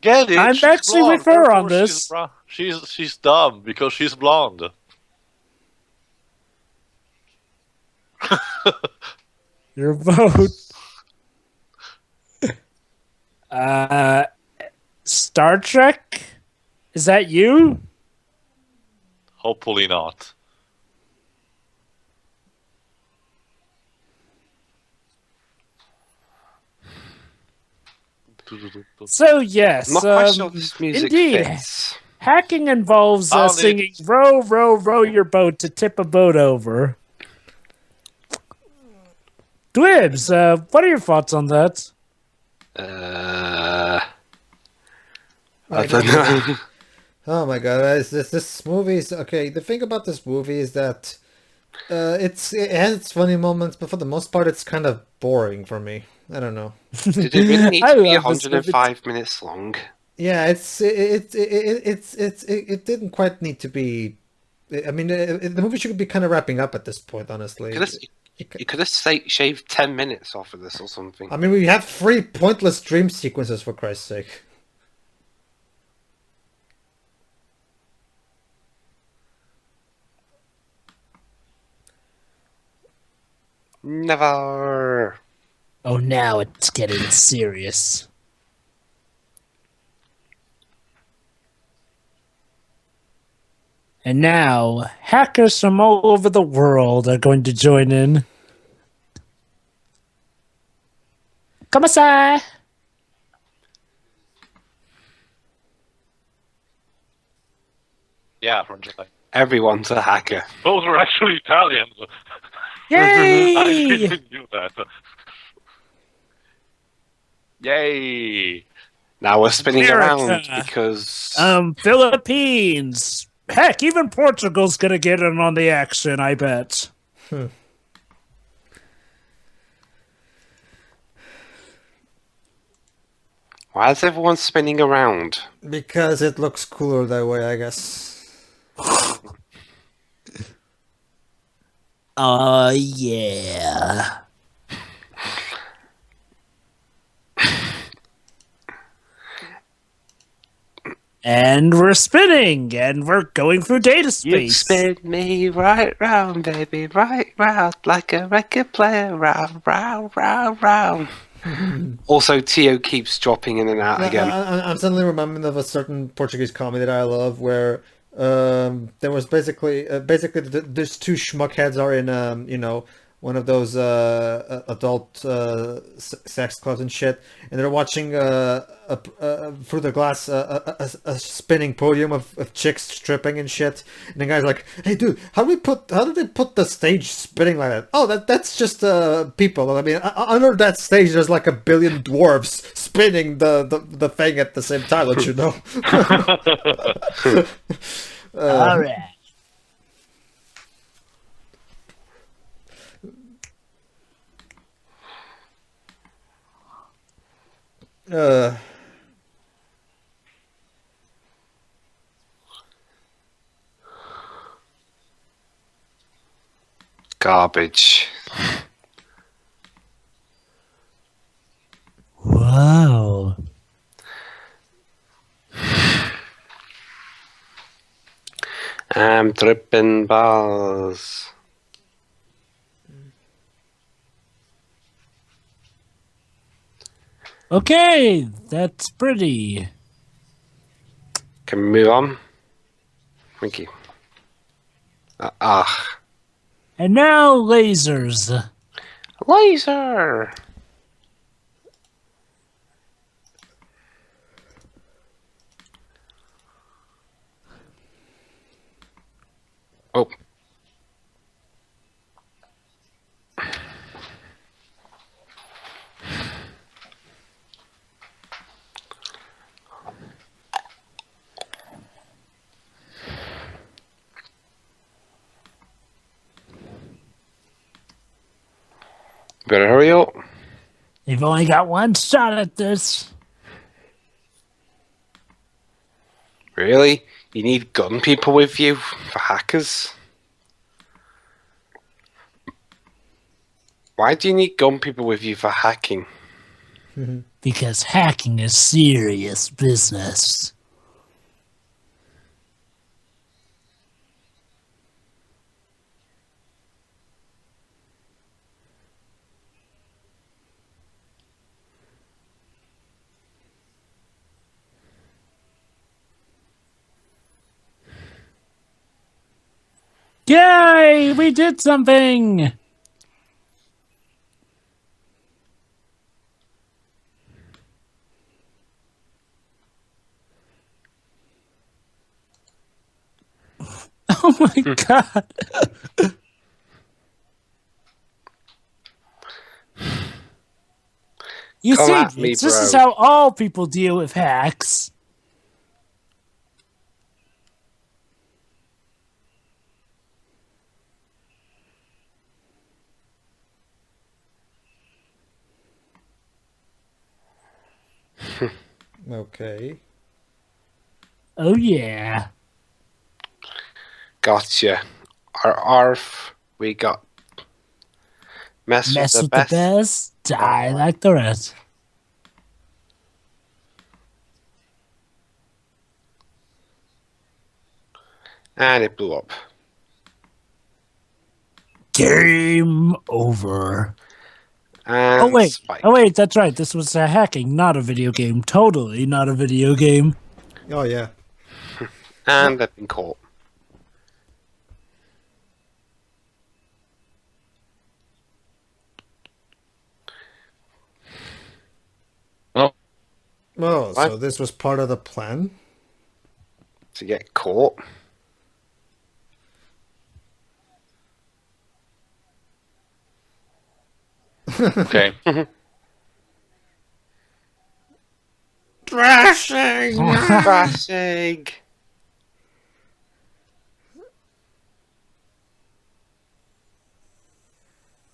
Get it? I'm she's actually blonde. with her Therefore on this. She's dumb because she's blonde. Your vote. Star Trek? Is that you? Hopefully not. So yes, I'm not quite sure this music indeed. fits. Hacking involves Found it. singing "Row, row, row your boat" to tip a boat over. Dwibs, what are your thoughts on that? I don't know. Oh my god, this movie is okay. The thing about this movie is that It has its funny moments, but for the most part, it's kind of boring for me. I don't know. Did it really need I to be love this movie. 105 minutes long? Yeah, it didn't quite need to be. I mean, the movie should be kind of wrapping up at this point, honestly. You could have shaved 10 minutes off of this or something. I mean, we have 3 pointless dream sequences, for Christ's sake. Never. Oh, now it's getting serious. And now, hackers from all over the world are going to join in. Komasai! Yeah, from July. Everyone's a hacker. Those were actually Italians. I Yay! didn't knew that. Yay! Now we're spinning America. around because Philippines. Heck, even Portugal's gonna get in on the action, I bet. why is everyone spinning around? Because it looks cooler that way, I guess. Yeah. And we're spinning, and we're going through data You space. spin me right round, baby, right round, like a record player, round, round, round, round. Also, Tio keeps dropping in and out again. I'm suddenly remembering of a certain Portuguese comedy that I love, where there was basically there's 2 schmuckheads are in one of those adult sex clubs and shit, and they're watching through the glass a spinning podium of chicks stripping and shit, and the guy's like, "Hey dude, how did they put the stage spinning like that?" "Oh, that's just people. I mean, under that stage there's like a billion dwarves spinning the thing at the same time, don't you know?" All right. Garbage. Wow. I'm tripping balls. Okay, that's pretty. Can we move on? Thank you. And now lasers. Laser! Oh. Better hurry up. You've only got one shot at this. Really? You need gun people with you for hackers? Why do you need gun people with you for hacking? Because hacking is serious business. Yay! We did something! Oh my god. You Come see, at me, this is bro. how all people deal with hacks. Okay. Oh yeah. Gotcha. Arf. We got mess with Mess the with the best. best, die like the rest. And it blew up. Game over. And Oh wait. spike. Oh wait, that's right. This was hacking, not a video game. Totally not a video game. Oh yeah. And they've been caught. Oh, Oh, What? so this was part of the plan? To get caught. okay. Thrashing! Crashing.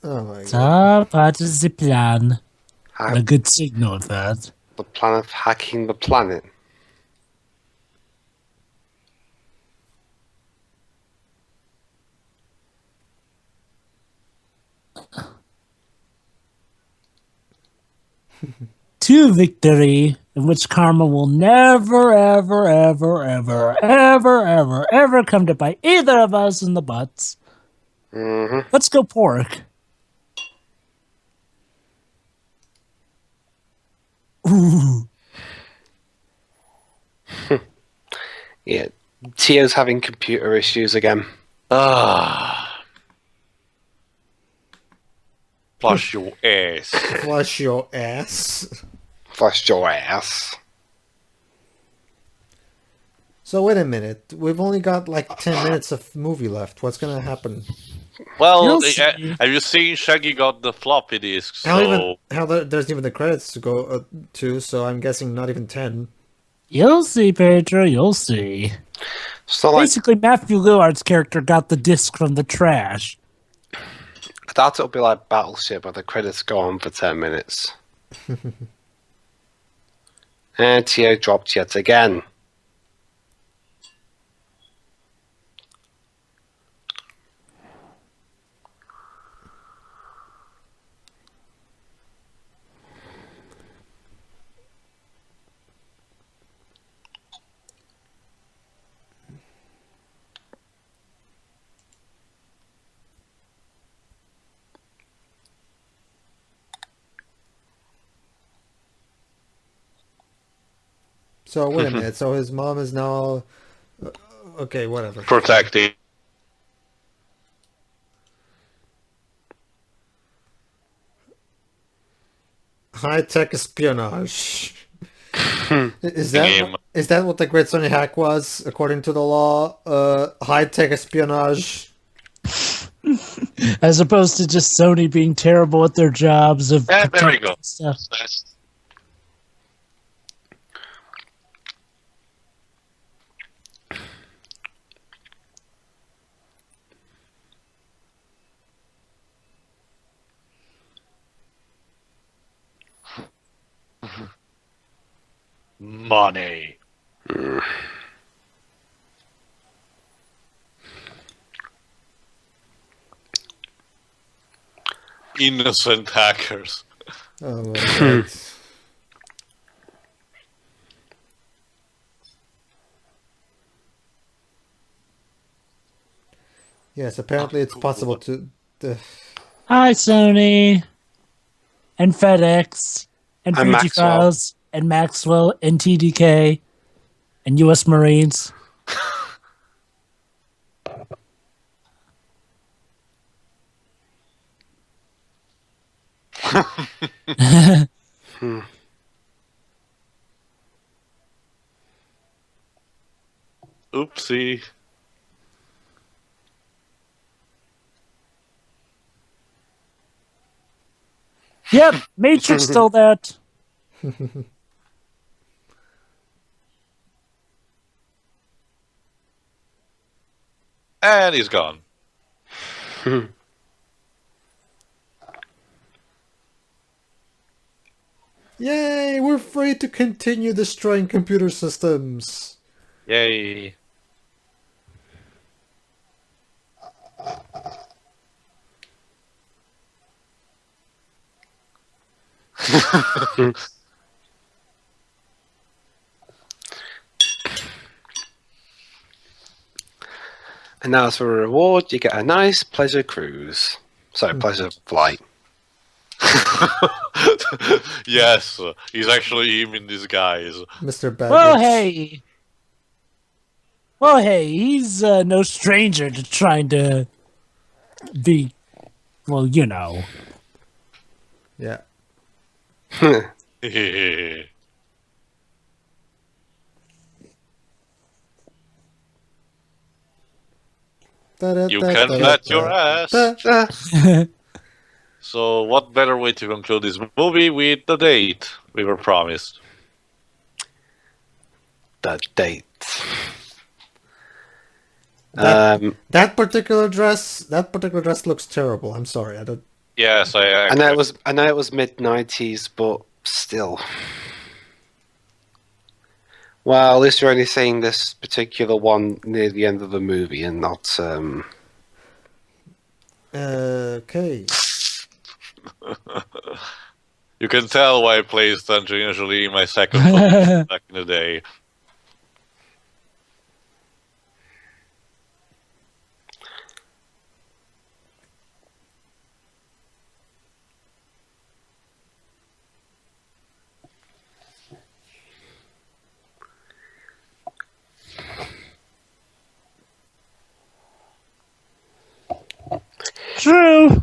Oh my god. So, part of the plan. Ha- A good signal of that. the plan of hacking the planet. To victory, in which karma will never, ever, ever, ever, ever, ever, ever come to bite either of us in the butts. Mm-hmm. Let's go pork. Ooh. Yeah. Tio's having computer issues again. Ah. Flush your ass. Flush your ass. Flushed your ass. So wait a minute. We've only got like 10 minutes of movie left. What's gonna happen? Well, You'll see. have you seen Shaggy got the floppy disks? There's even the credits to go to, so I'm guessing not even 10. You'll see, Pedro, you'll see. It's not like Basically, Matthew Lillard's character got the disc from the trash. I thought it'll be like Battleship, where the credits go on for 10 minutes. And Tio dropped yet again. So wait a minute. So his mom is now... okay, whatever. Protecting. High-tech espionage. Is Game. that what the Great Sony hack was, according to the law? High-tech espionage. As opposed to just Sony being terrible at their jobs of Yeah, there we go. protecting stuff. Money. Innocent hackers. Oh my god. Yes, apparently it's possible to... Hi, Sony. And FedEx. And And Fuji Maxwell. Files. And Maxwell. And TDK. And U.S. Marines. Oopsie. Yep, Matrix stole that. And he's gone. Yay, we're free to continue destroying computer systems. Yay. And now, as for a reward, you get a nice pleasure cruise. Sorry, pleasure flight. Yes, he's actually him in disguise. Mr. Baggage. Well, hey, he's no stranger to trying to be, well, you know. Yeah. You can bet your ass. So, what better way to conclude this movie with the date we were promised? The date. That particular dress looks terrible. I'm sorry. I don't. Yes, I know it was mid-90s, but still. Well, at least you're only seeing this particular one near the end of the movie and not Okay. You can tell why I placed Angelina Jolie in my second film back in the day. True.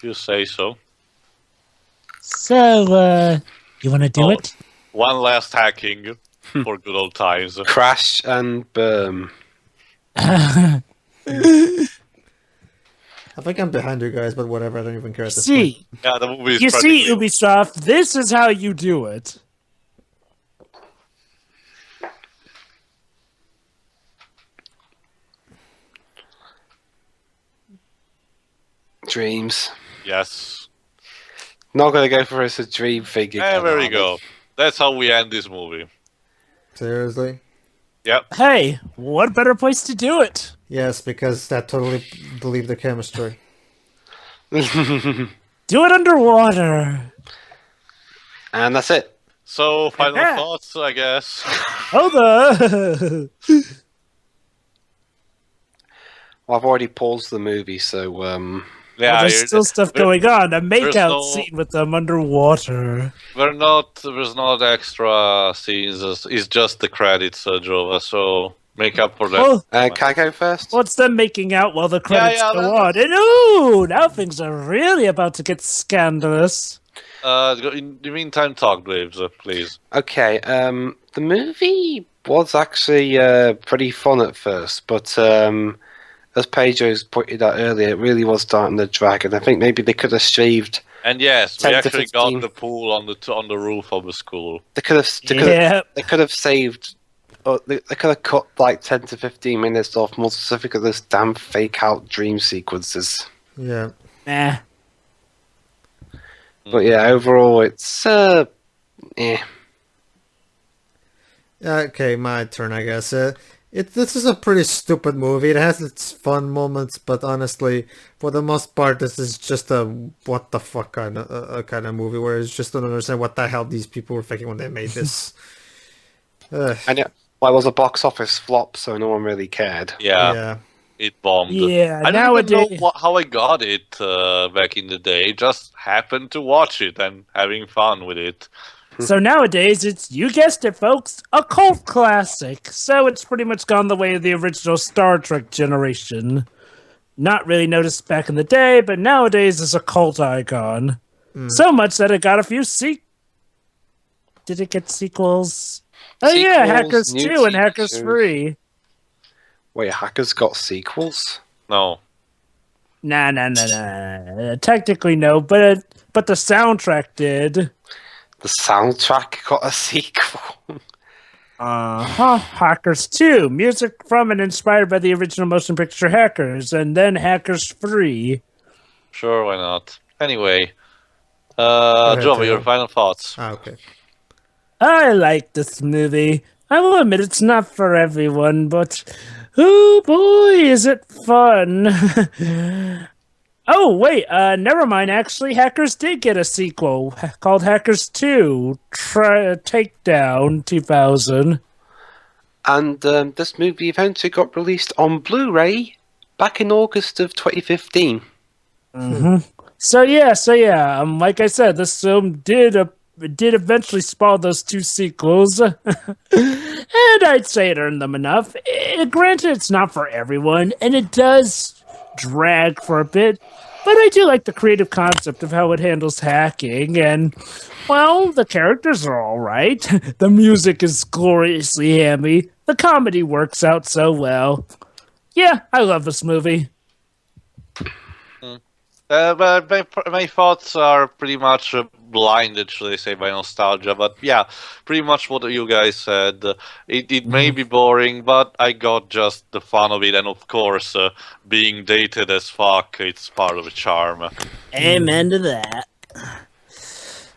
You say so. So, you want to do it? One last hacking for good old times. crash and burn. I think I'm behind you guys, but whatever. I don't even care at this point. See, Yeah, the movie is you see, practically- Ubisoft, this is how you do it. Dreams. Yes. Not gonna go for us a dream figure. There we go. That's how we end this movie. Seriously? Yep. Hey, what better place to do it? Yes, because that totally believed the chemistry. Do it underwater. And that's it. So, final Yeah. thoughts, I guess. Hold on. Well, I've already paused the movie, so Yeah, There's still stuff going on. A there's makeout no- scene with them underwater. there's not extra scenes. It's just the credits, Jova. So make up for that. Well, can I go first? what's them making out while the credits yeah, go on? And ooh, now things are really about to get scandalous. In the meantime, talk, Graves, please. Okay, the movie was actually pretty fun at first, but as Pedro's pointed out earlier, it really was starting to drag, and I think maybe they could have shaved. And yes, 10 we to actually 15. got the pool on the roof of the school. They could have saved. They could have cut like 10 to 15 minutes off more specific of this damn fake out dream sequences. Yeah. Nah. But yeah, overall, it's Okay, my turn, I guess. This is a pretty stupid movie. It has its fun moments, but honestly, for the most part, this is just a what the fuck kind of movie where you just don't understand what the hell these people were thinking when they made this. and it was a box office flop, so no one really cared. Yeah, it bombed. Yeah, I don't even nowadays. know how I got it back in the day. Just happened to watch it and having fun with it. So nowadays, it's, you guessed it, folks, a cult classic. So it's pretty much gone the way of the original Star Trek generation. Not really noticed back in the day, but nowadays it's a cult icon. So much that it got a few Did it get sequels? Oh yeah, Sequels, Hackers new 2 and TV Hackers shows. 3. Wait, Hackers got sequels? No. Nah. Technically no, but the soundtrack did. The soundtrack got a sequel. Hackers 2, music from and inspired by the original motion picture Hackers, and then Hackers 3. Sure, why not? Anyway, ahead, Joe, your Taylor. final thoughts. Okay. I like this movie. I will admit it's not for everyone, but oh boy, is it fun! Oh wait, never mind. Actually, Hackers did get a sequel called Hackers 2: Takedown 2000. And this movie eventually got released on Blu-ray back in August of 2015. So yeah. Like I said, this film did eventually spawn those two sequels, and I'd say it earned them enough. Granted, it's not for everyone, and it does drag for a bit, but I do like the creative concept of how it handles hacking, and well, the characters are all right. The music is gloriously hammy. The comedy works out so well. Yeah, I love this movie. But my thoughts are pretty much blinded, should I say, by nostalgia. But yeah, pretty much what you guys said. It may be boring, but I got just the fun of it. And of course, being dated as fuck, it's part of the charm. Amen to that.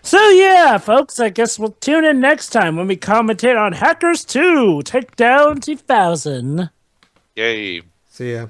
So yeah, folks, I guess we'll tune in next time when we commentate on Hackers 2: Takedown 2000. Yay. See ya.